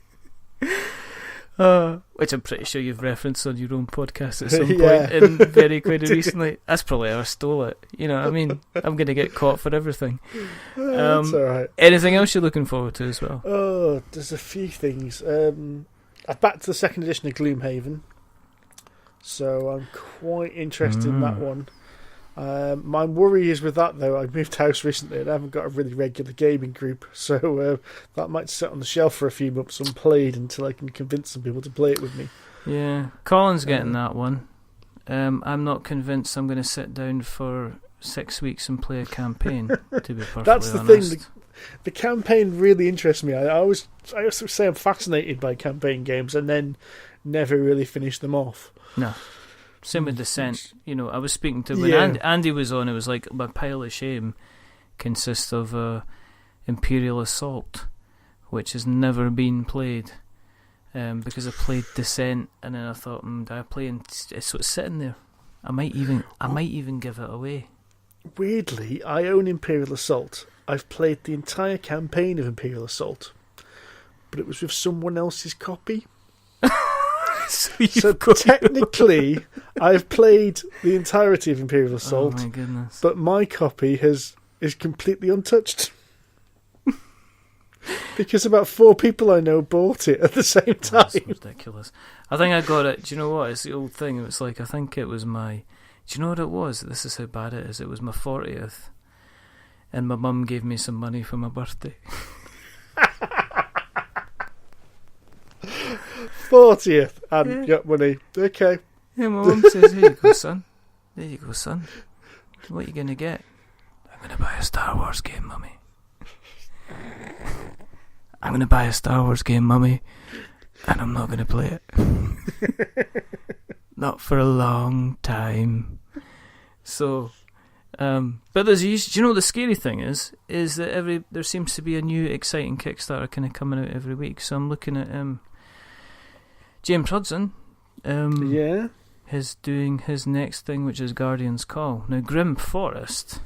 Which I'm pretty sure you've referenced on your own podcast at some point in very quite recently. That's probably how I stole it. You know what I mean? I'm going to get caught for everything. That's all right. Anything else you're looking forward to as well? Oh, there's a few things. I backed the 2nd edition of Gloomhaven, so I'm quite interested in that one. My worry is with that, though, I moved house recently and I haven't got a really regular gaming group, so that might sit on the shelf for a few months unplayed until I can convince some people to play it with me. Yeah, Colin's getting that one. I'm not convinced I'm going to sit down for 6 weeks and play a campaign, to be perfectly That's the honest. thing, the campaign really interests me. I always say I'm fascinated by campaign games and then never really finish them off. No. Same with Descent. You know, I was speaking to when Andy was on. It was like my pile of shame consists of Imperial Assault, which has never been played, because I played Descent, and then I thought, do I play? And so it's sitting there. I might even give it away. Weirdly, I own Imperial Assault. I've played the entire campaign of Imperial Assault, but it was with someone else's copy. So technically, I've played the entirety of Imperial Assault. Oh my goodness! But my copy is completely untouched because about 4 people I know bought it at the same time. That's ridiculous. I think I got it. Do you know what? It's the old thing. It was like, I think it was my. Do you know what it was? This is how bad it is. It was my 40th, and my mum gave me some money for my birthday. 40th, and got money. Okay. Yeah, my mum says, "Here you go, son. There you go, son. What are you gonna get?" "I'm gonna buy a Star Wars game, mummy. I'm gonna buy a Star Wars game, mummy, and I'm not gonna play it. Not for a long time." So, but there's, do you know what the scary thing is that there seems to be a new exciting Kickstarter kind of coming out every week. So I'm looking at James Hudson, is doing his next thing, which is Guardian's Call. Now, Grim Forest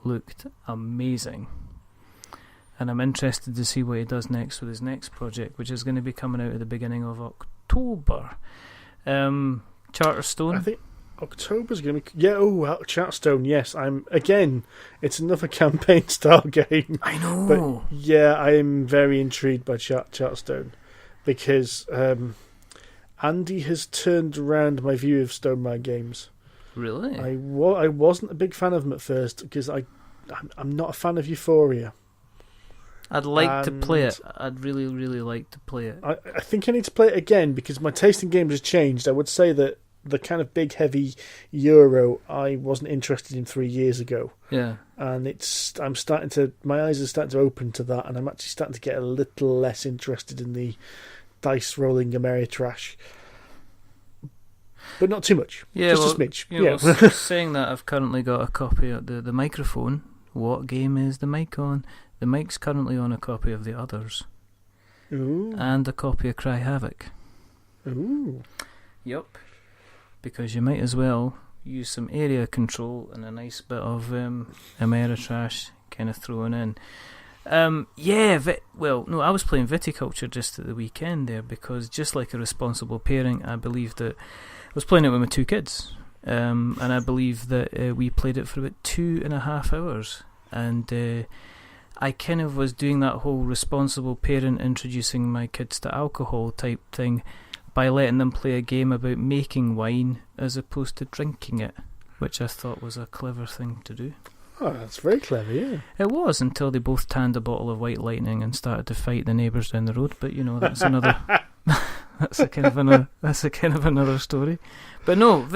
looked amazing. And I'm interested to see what he does next with his next project, which is going to be coming out at the beginning of October. Charterstone. I think October's going to be... Yeah, Charterstone, yes. It's another campaign-style game. I know. But yeah, I am very intrigued by Charterstone because Andy has turned around my view of Stonemaier games. Really? I wasn't a big fan of them at first because I'm not a fan of Euphoria. I'd like to play it. I'd really, really like to play it. I think I need to play it again because my taste in games has changed. I would say that the kind of big, heavy Euro I wasn't interested in 3 years ago. Yeah. And my eyes are starting to open to that, and I'm actually starting to get a little less interested in the dice rolling Ameritrash. But not too much. Yeah, just a smidge. Saying that, I've currently got a copy of the microphone. What game is the mic on? The mic's currently on a copy of The Others. Ooh. And a copy of Cry Havoc. Ooh. Yup. Because you might as well use some area control and a nice bit of Ameritrash kind of thrown in. I was playing Viticulture just at the weekend there because just like a responsible pairing, I believe that I was playing it with my 2 kids. And I believe that we played it for about 2.5 hours. And I kind of was doing that whole responsible parent introducing my kids to alcohol type thing by letting them play a game about making wine as opposed to drinking it, which I thought was a clever thing to do. Oh, that's very clever, yeah. It was, until they both tanned a bottle of White Lightning and started to fight the neighbours down the road, but that's another... That's a kind of another story. But no,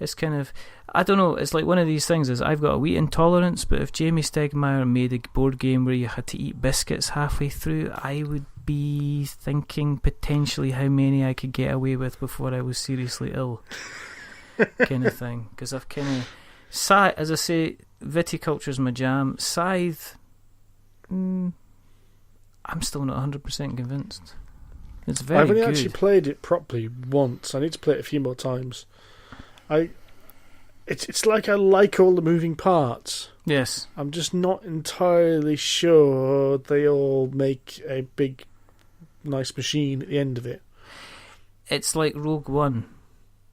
it's kind of, I don't know, it's like one of these things is I've got a wheat intolerance, but if Jamie Stegmaier made a board game where you had to eat biscuits halfway through, I would be thinking potentially how many I could get away with before I was seriously ill, kind of thing. Because I've kind of, as I say, viticulture's my jam. Scythe, I'm still not 100% convinced. It's very I've only good. actually played it properly once. I need to play it a few more times. It's like I like all the moving parts. Yes. I'm just not entirely sure they all make a big, nice machine at the end of it. It's like Rogue One.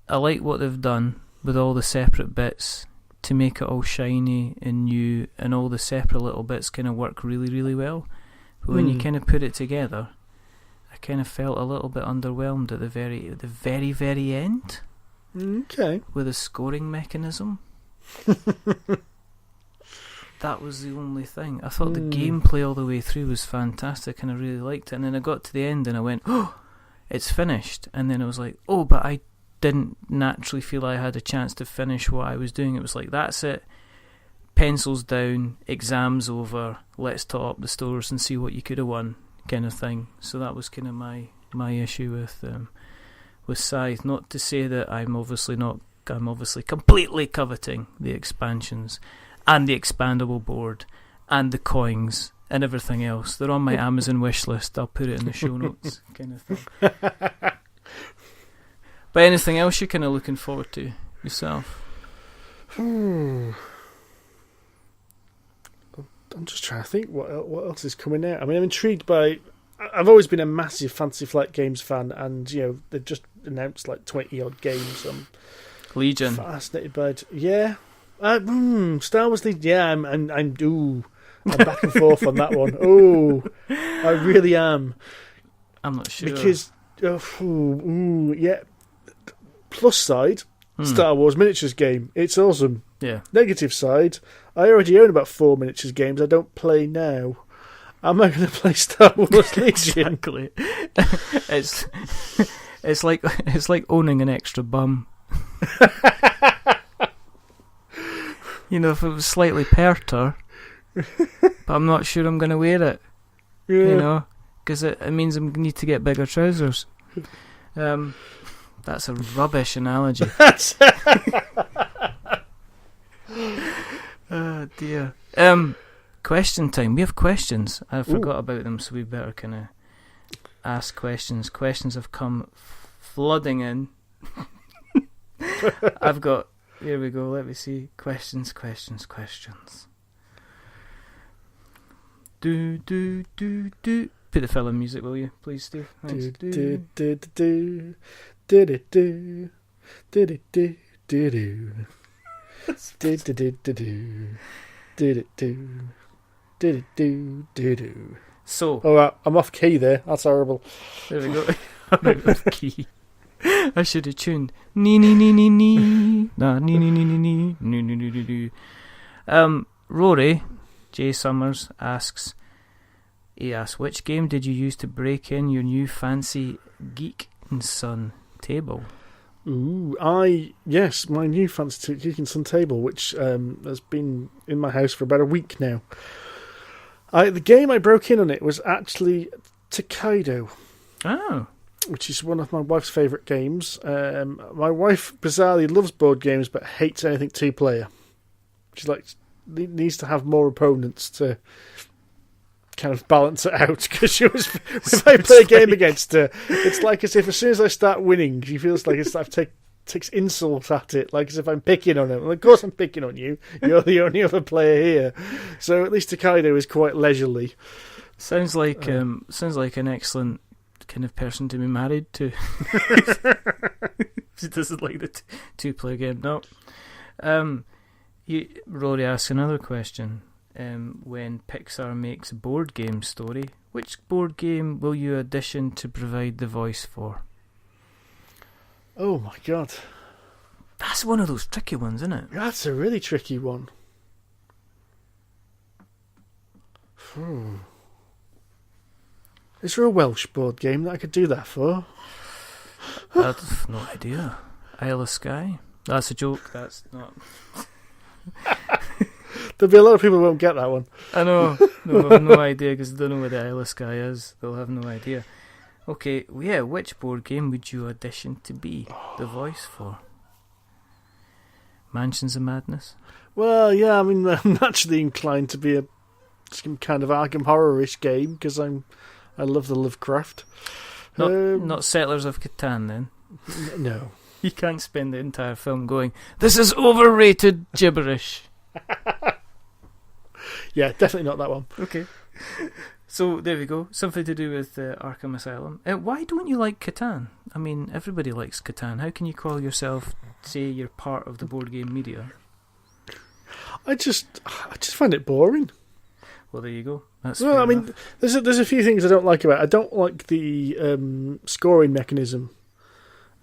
I like what they've done with all the separate bits to make it all shiny and new, and all the separate little bits kind of work really, really well. But when you kind of put it together, I kind of felt a little bit underwhelmed at the very, very end. Okay. With a scoring mechanism. That was the only thing. I thought the gameplay all the way through was fantastic and I really liked it. And then I got to the end and I went, oh, it's finished. And then I was like, oh, but I didn't naturally feel I had a chance to finish what I was doing. It was like, that's it. Pencils down, exams over, let's tot up the stores and see what you could have won, kind of thing. So that was kind of my issue with Scythe. Not to say that I'm obviously completely coveting the expansions and the expandable board and the coins and everything else. They're on my Amazon wish list. I'll put it in the show notes, kind of thing. But anything else you're kind of looking forward to yourself? I'm just trying to think what else is coming out. I mean, I'm intrigued by... I've always been a massive Fantasy Flight Games fan, and they've just announced like 20 odd games. Legion. Fascinated by it. Yeah. Star Wars Legion. Yeah, I'm back and forth on that one. Oh, I really am. I'm not sure because yeah. Plus side, Star Wars miniatures game. It's awesome. Yeah. Negative side, I already own about 4 miniatures games I don't play now. Am I going to play Star Wars Legion? Exactly. It's like owning an extra bum. If it was slightly perter, but I'm not sure I'm going to wear it. Yeah. Because it means I need to get bigger trousers. That's a rubbish analogy. Oh dear. Question time. We have questions. I forgot about them, so we better kind of ask questions. Questions have come flooding in. I've got Here we go. Let me see. Questions. Do. Put the film music, will you, please, Steve? Thanks. So, I'm off key there. That's horrible. There we go. I'm off key. I should have tuned. Nee. Rory J. Summers asks, which game did you use to break in your new fancy Geek and Son table? Yes, my new fancy Geek and Son table, which has been in my house for about a week now. The game I broke in on it was actually Tokaido. Oh. Which is one of my wife's favourite games. My wife bizarrely loves board games but hates anything two-player. She needs to have more opponents to kind of balance it out, because if I play a game against her, it's like as if as soon as I start winning, she feels like it's takes insult at it, like as if I'm picking on her. Well, of course I'm picking on you. You're the only other player here. So at least Tokaido is quite leisurely. Sounds like an excellent kind of person to be married to. She doesn't like the two-player game. No. Rory asks another question. When Pixar makes a board game story, which board game will you audition to provide the voice for? Oh my god. That's one of those tricky ones, isn't it? That's a really tricky one. Is there a Welsh board game that I could do that for? I have no idea. Isle of Skye? That's a joke. That's not... There'll be a lot of people who won't get that one. I know. They'll have no idea because they don't know where the Isle of Skye is. They'll have no idea. Okay, yeah, which board game would you audition to be the voice for? Mansions of Madness? Well, yeah, I mean, I'm naturally inclined to be some kind of Arkham Horror-ish game because I love the Lovecraft. Not Settlers of Catan, then? No. You can't spend the entire film going, this is overrated gibberish. Yeah, definitely not that one. Okay. So, there we go. Something to do with Arkham Asylum. Why don't you like Catan? I mean, everybody likes Catan. How can you call yourself, say, you're part of the board game media? I just find it boring. Well, there you go. That's well, I mean, there's a few things I don't like about it. I don't like the scoring mechanism.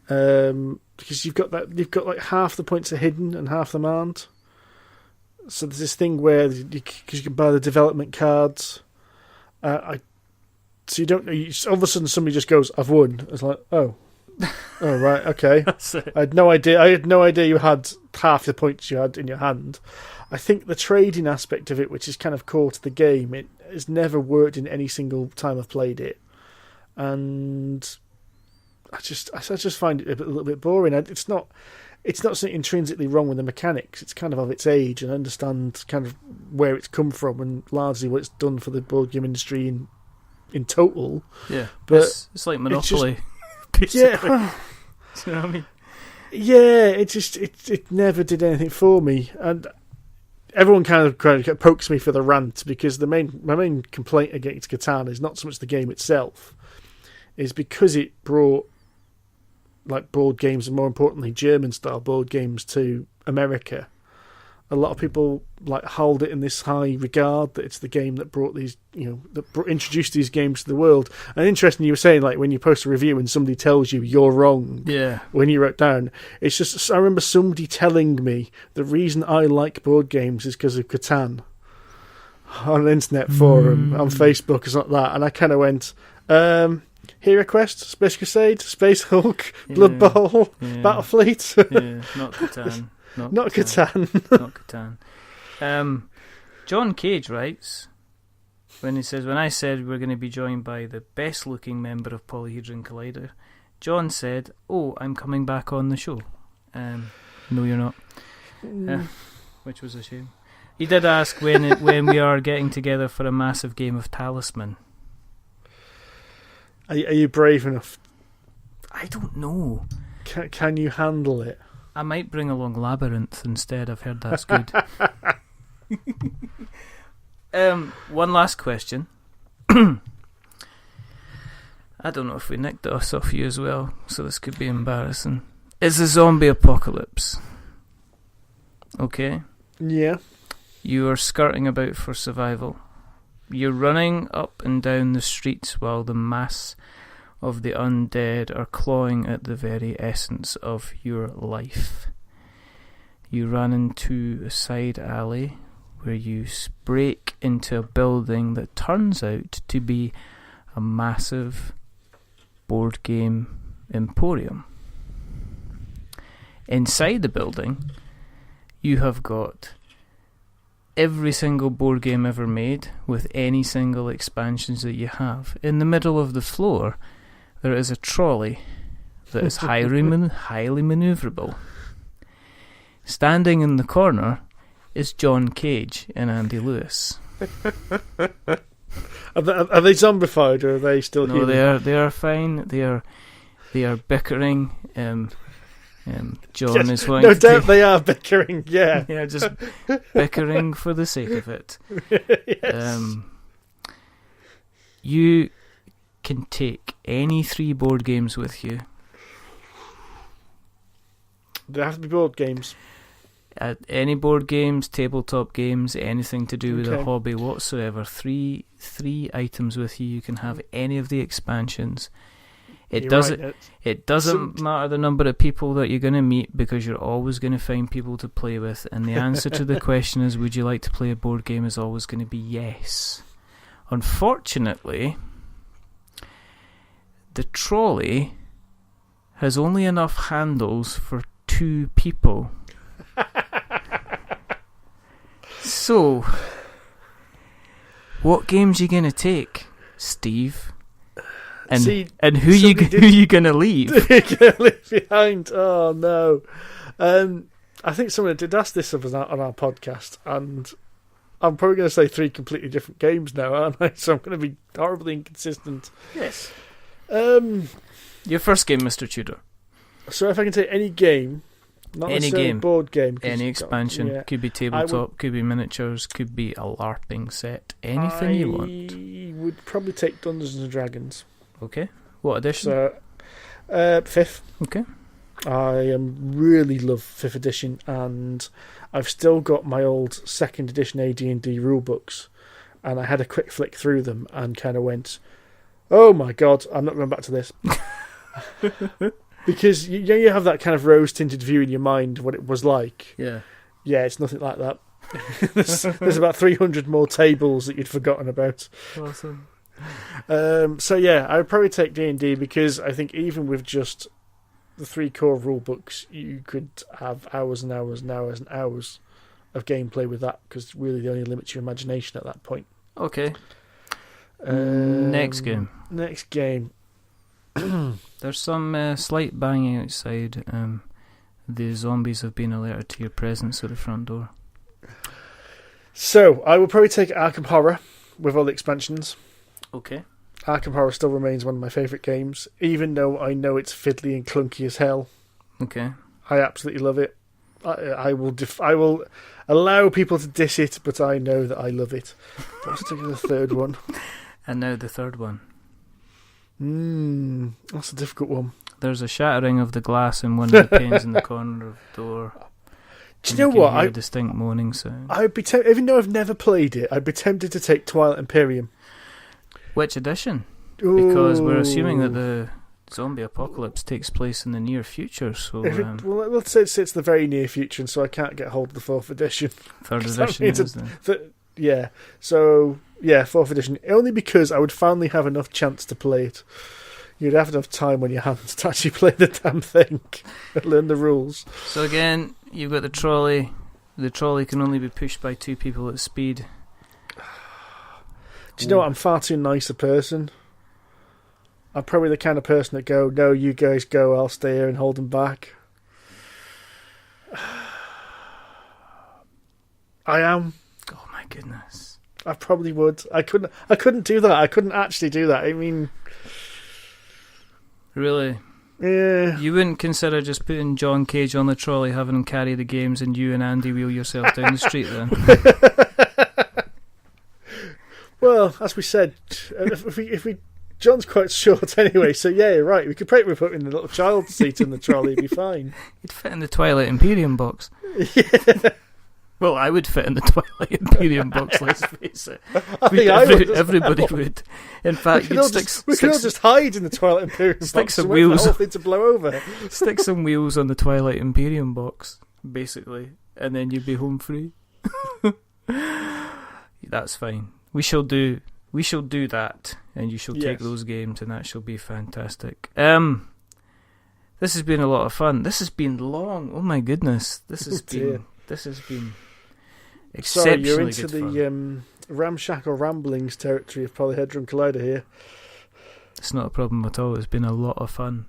Because you've got like half the points are hidden and half them aren't. So there's this thing where because you can buy the development cards, so you don't know. All of a sudden, somebody just goes, "I've won." It's like, oh right, okay. That's it. I had no idea you had half the points you had in your hand. I think the trading aspect of it, which is kind of core to the game, it has never worked in any single time I've played it, and I just find it a little bit boring. It's not something intrinsically wrong with the mechanics. It's kind of its age, and I understand kind of where it's come from and largely what it's done for the board game industry in total. Yeah, but it's like Monopoly, basically. Yeah, do you know what I mean? Yeah, it never did anything for me, and everyone kind of pokes me for the rant because my main complaint against Catan is not so much the game itself, is because it brought like board games and more importantly German style board games to America. A lot of people like hold it in this high regard that it's the game that brought these, introduced these games to the world. And interesting, you were saying like when you post a review and somebody tells you you're wrong. Yeah. When you wrote down, it's just I remember somebody telling me the reason I like board games is because of Catan on an internet forum on Facebook or something like that, and I kind of went. Hero Quest, Space Crusade, Space Hulk, Blood Bowl, Battlefleet. Not Catan. Not Catan. Not Catan. John Cage writes, when he says, when I said we're going to be joined by the best looking member of Polyhedron Collider, John said, "Oh, I'm coming back on the show." No, you're not. Which was a shame. He did ask when we are getting together for a massive game of Talisman. Are you brave enough? I don't know. Can you handle it? I might bring along Labyrinth instead. I've heard that's good. One last question. I don't know if we nicked this off you as well, so this could be embarrassing. It's a zombie apocalypse. Okay? Yeah. You are skirting about for survival. You're running up and down the streets while the mass of the undead are clawing at the very essence of your life. You run into a side alley where you break into a building that turns out to be a massive board game emporium. Inside the building, you have got every single board game ever made with any single expansions that you have. In the middle of the floor, there is a trolley that is highly manoeuvrable. Standing in the corner is John Cage and Andy Lewis. Are they zombified or are they still human? No, they are fine. They are bickering. John yes, is wanting no doubt they are bickering. Yeah, yeah, just bickering for the sake of it. Yes. You can take any 3 board games with you. They have to be board games. Any board games, tabletop games, anything to do with a hobby whatsoever. Three items with you. You can have any of the expansions. It doesn't matter the number of people that you're going to meet, because you're always going to find people to play with. And the answer to the question is, would you like to play a board game, is always going to be yes. Unfortunately, the trolley has only enough handles for 2 people. So, what games you gonna take, Steve? And who you gonna leave? Leave behind? Oh no! I think someone did ask this on our podcast, and I'm probably going to say 3 completely different games now, aren't I? So I'm going to be horribly inconsistent. Yes. Your first game, Mr. Tudor. So if I can take any game, not any necessarily game, board game, any expansion, could be tabletop, could be miniatures, could be a LARPing set, anything you want. I would probably take Dungeons and Dragons. Okay. What edition? So, 5th. Okay. I really love 5th edition, and I've still got my old 2nd edition AD&D rulebooks, and I had a quick flick through them and kind of went, oh my god, I'm not going back to this. Because you have that kind of rose-tinted view in your mind of what it was like. Yeah. Yeah, it's nothing like that. There's about 300 more tables that you'd forgotten about. Awesome. So yeah, I would probably take D&D, because I think even with just the 3 core rule books, you could have hours and hours and hours and hours of gameplay with that, because really the only limits your imagination at that point. Okay. Next game. There's some slight banging outside. The zombies have been alerted to your presence at the front door. So, I will probably take Arkham Horror with all the expansions. Okay. Arkham Horror still remains one of my favourite games, even though I know it's fiddly and clunky as hell. Okay. I absolutely love it. I will allow people to diss it, but I know that I love it. Let's take the 3rd one. And now the 3rd one. That's a difficult one. There's a shattering of the glass in one of the panes in the corner of the door. Do you know what? Hear a distinct moaning sound. I'd be even though I've never played it, I'd be tempted to take Twilight Imperium. Which edition? Because we're assuming that the zombie apocalypse takes place in the near future. So, well, let's say it's the very near future, and so I can't get hold of the 4th edition. 3rd edition is then. Yeah. So yeah, 4th edition. Only because I would finally have enough chance to play it. You'd have enough time on your hands to actually play the damn thing and learn the rules. So again, you've got the trolley. The trolley can only be pushed by 2 people at speed. Do you know what? I'm far too nice a person. I'm probably the kind of person that go, no, you guys go, I'll stay here and hold them back. I am. Oh my goodness. I probably would. I couldn't do that. I couldn't actually do that. I mean... Really? Yeah. You wouldn't consider just putting John Cage on the trolley, having him carry the games, and you and Andy wheel yourself down the street then? Well, as we said, if we John's quite short anyway, so yeah, you're right. We could probably put in the little child seat in the trolley, it'd be fine. You'd fit in the Twilight Imperium box. Yeah. Well, I would fit in the Twilight Imperium box, let's face it. I think everybody would. In fact, we could all just hide in the Twilight Imperium box some and wait for wheels. the whole thing to blow over. Stick some wheels on the Twilight Imperium box, basically, and then you'd be home free. That's fine. We shall do that, and you shall take those games, and that shall be fantastic. This has been a lot of fun. This has been long. Oh my goodness, this has been exceptionally Sorry, you're into good fun. The ramshackle ramblings territory of Polyhedron Collider here. It's not a problem at all. It's been a lot of fun.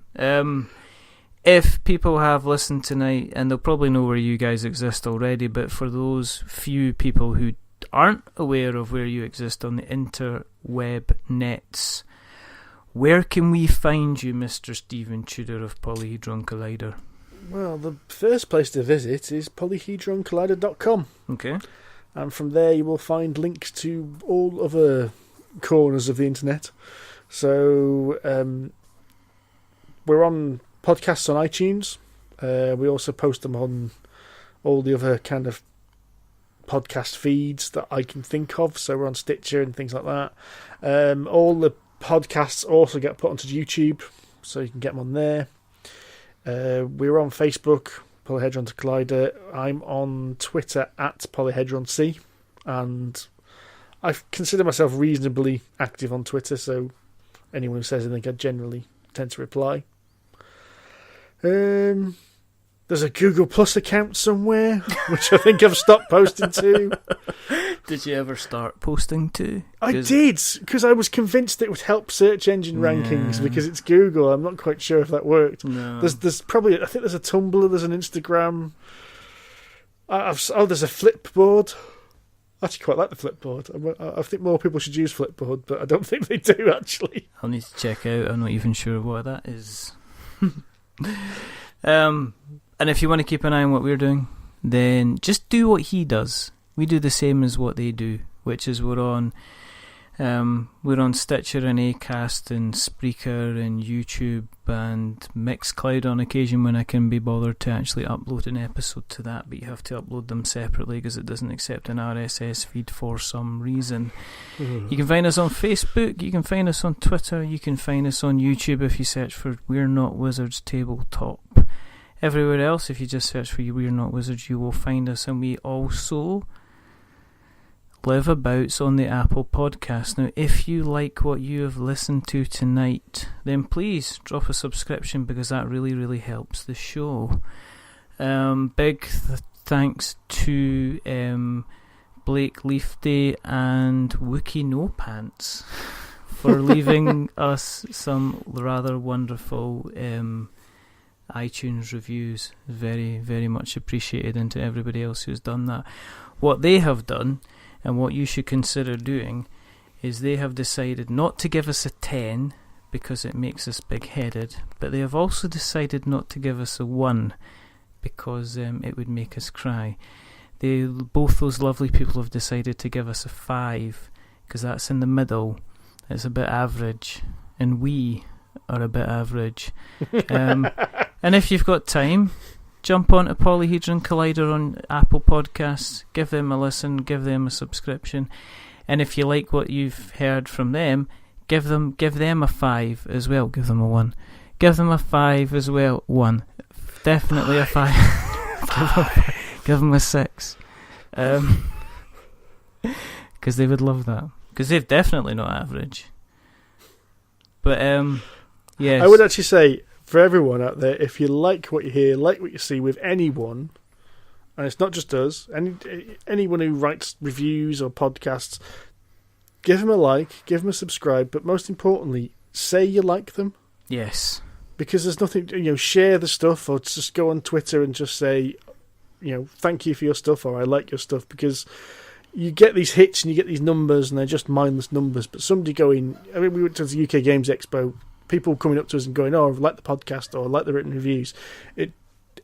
If people have listened tonight, and they'll probably know where you guys exist already, but for those few people who aren't aware of where you exist on the interweb nets, where can we find you, Mr. Steven Tudor of Polyhedron Collider? Well, the first place to visit is polyhedroncollider.com. Okay. And from there you will find links to all other corners of the internet. So we're on podcasts on iTunes. We also post them on all the other kind of podcast feeds that I can think of. So we're on Stitcher and things like that. All the podcasts also get put onto YouTube, so you can get them on there. We're on Facebook, Polyhedron Collider. I'm on Twitter at PolyhedronC, and I consider myself reasonably active on Twitter, so anyone who says anything I generally tend to reply. There's a Google Plus account somewhere, which I think I've stopped posting to. Did you ever start posting to? I did, because I was convinced it would help search engine rankings, because it's Google. I'm not quite sure if that worked. No. There's probably, I think there's a Tumblr, there's an Instagram. There's a Flipboard. I actually quite like the Flipboard. I think more people should use Flipboard, but I don't think they do, actually. I'll need to check out. I'm not even sure what that is. And if you want to keep an eye on what we're doing, then just do what he does. We do the same as what they do, which is we're on Stitcher and Acast and Spreaker and YouTube and Mixcloud on occasion when I can be bothered to actually upload an episode to that, but you have to upload them separately because it doesn't accept an RSS feed for some reason. You can find us on Facebook, you can find us on Twitter, you can find us on YouTube if you search for We're Not Wizards Tabletop. Everywhere else, if you just search for We're Not Wizards, you will find us, and we also live abouts on the Apple Podcast. Now, if you like what you have listened to tonight, then please drop a subscription, because that really, really helps the show. Big thanks to Blake Leafday and Wookie No Pants for leaving us some rather wonderful iTunes reviews. Very, very much appreciated, and to everybody else who's done that. What they have done, and what you should consider doing, is they have decided not to give us a 10 because it makes us big-headed, but they have also decided not to give us a 1 because it would make us cry. Both those lovely people have decided to give us a 5 because that's in the middle. It's a bit average, and we are a bit average. And if you've got time, jump onto Polyhedron Collider on Apple Podcasts, give them a listen, give them a subscription, and if you like what you've heard from them, give them a 5 as well. Give them a 1. Give them a 5 as well. 1. Definitely a 5. Give them a 6. Because they would love that. Because they're definitely not average. But yes, I would actually say, for everyone out there, if you like what you hear, like what you see with anyone, and it's not just us, anyone who writes reviews or podcasts, give them a like, give them a subscribe, but most importantly, say you like them. Yes. Because there's nothing, share the stuff, or just go on Twitter and just say, thank you for your stuff, or I like your stuff, because you get these hits and you get these numbers, and they're just mindless numbers. But somebody we went to the UK Games Expo people coming up to us and going, "Oh, I like the podcast," or "I like the written reviews."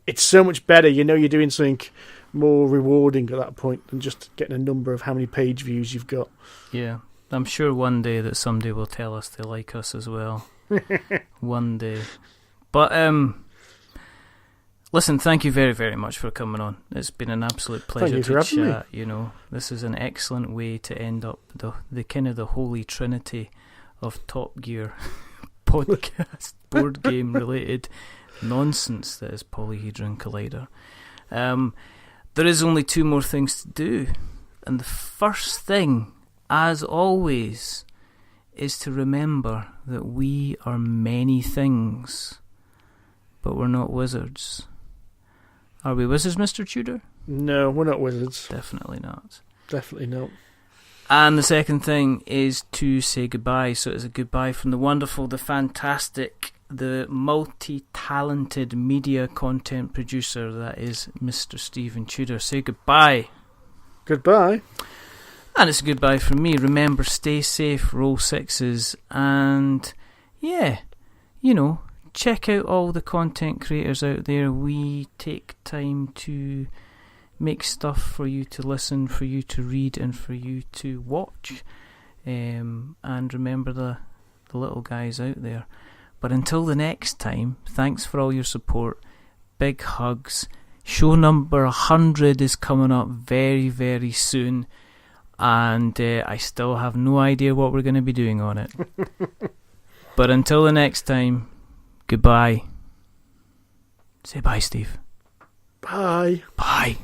It's so much better. You know, you're doing something more rewarding at that point than just getting a number of how many page views you've got. Yeah, I'm sure one day that somebody will tell us they like us as well. One day. But listen, thank you very, very much for coming on. It's been an absolute pleasure to chat. You know, this is an excellent way to end up the kind of the holy trinity of Top Gear podcast, board game related nonsense that is Polyhedron Collider. There is only 2 more things to do, and the first thing, as always, is to remember that we are many things, but we're not wizards. Are we wizards, Mr. Tudor? No, we're not wizards. Definitely not. Definitely not. And the second thing is to say goodbye. So it's a goodbye from the wonderful, the fantastic, the multi-talented media content producer that is Mr. Steven Tudor. Say goodbye. Goodbye. And it's a goodbye from me. Remember, stay safe, roll 6s, and yeah, you know, check out all the content creators out there. We take time to make stuff for you to listen, for you to read, and for you to watch. And remember the little guys out there. But until the next time, thanks for all your support. Big hugs. Show number 100 is coming up very, very soon. And I still have no idea what we're going to be doing on it. But until the next time, goodbye. Say bye, Steve. Bye. Bye.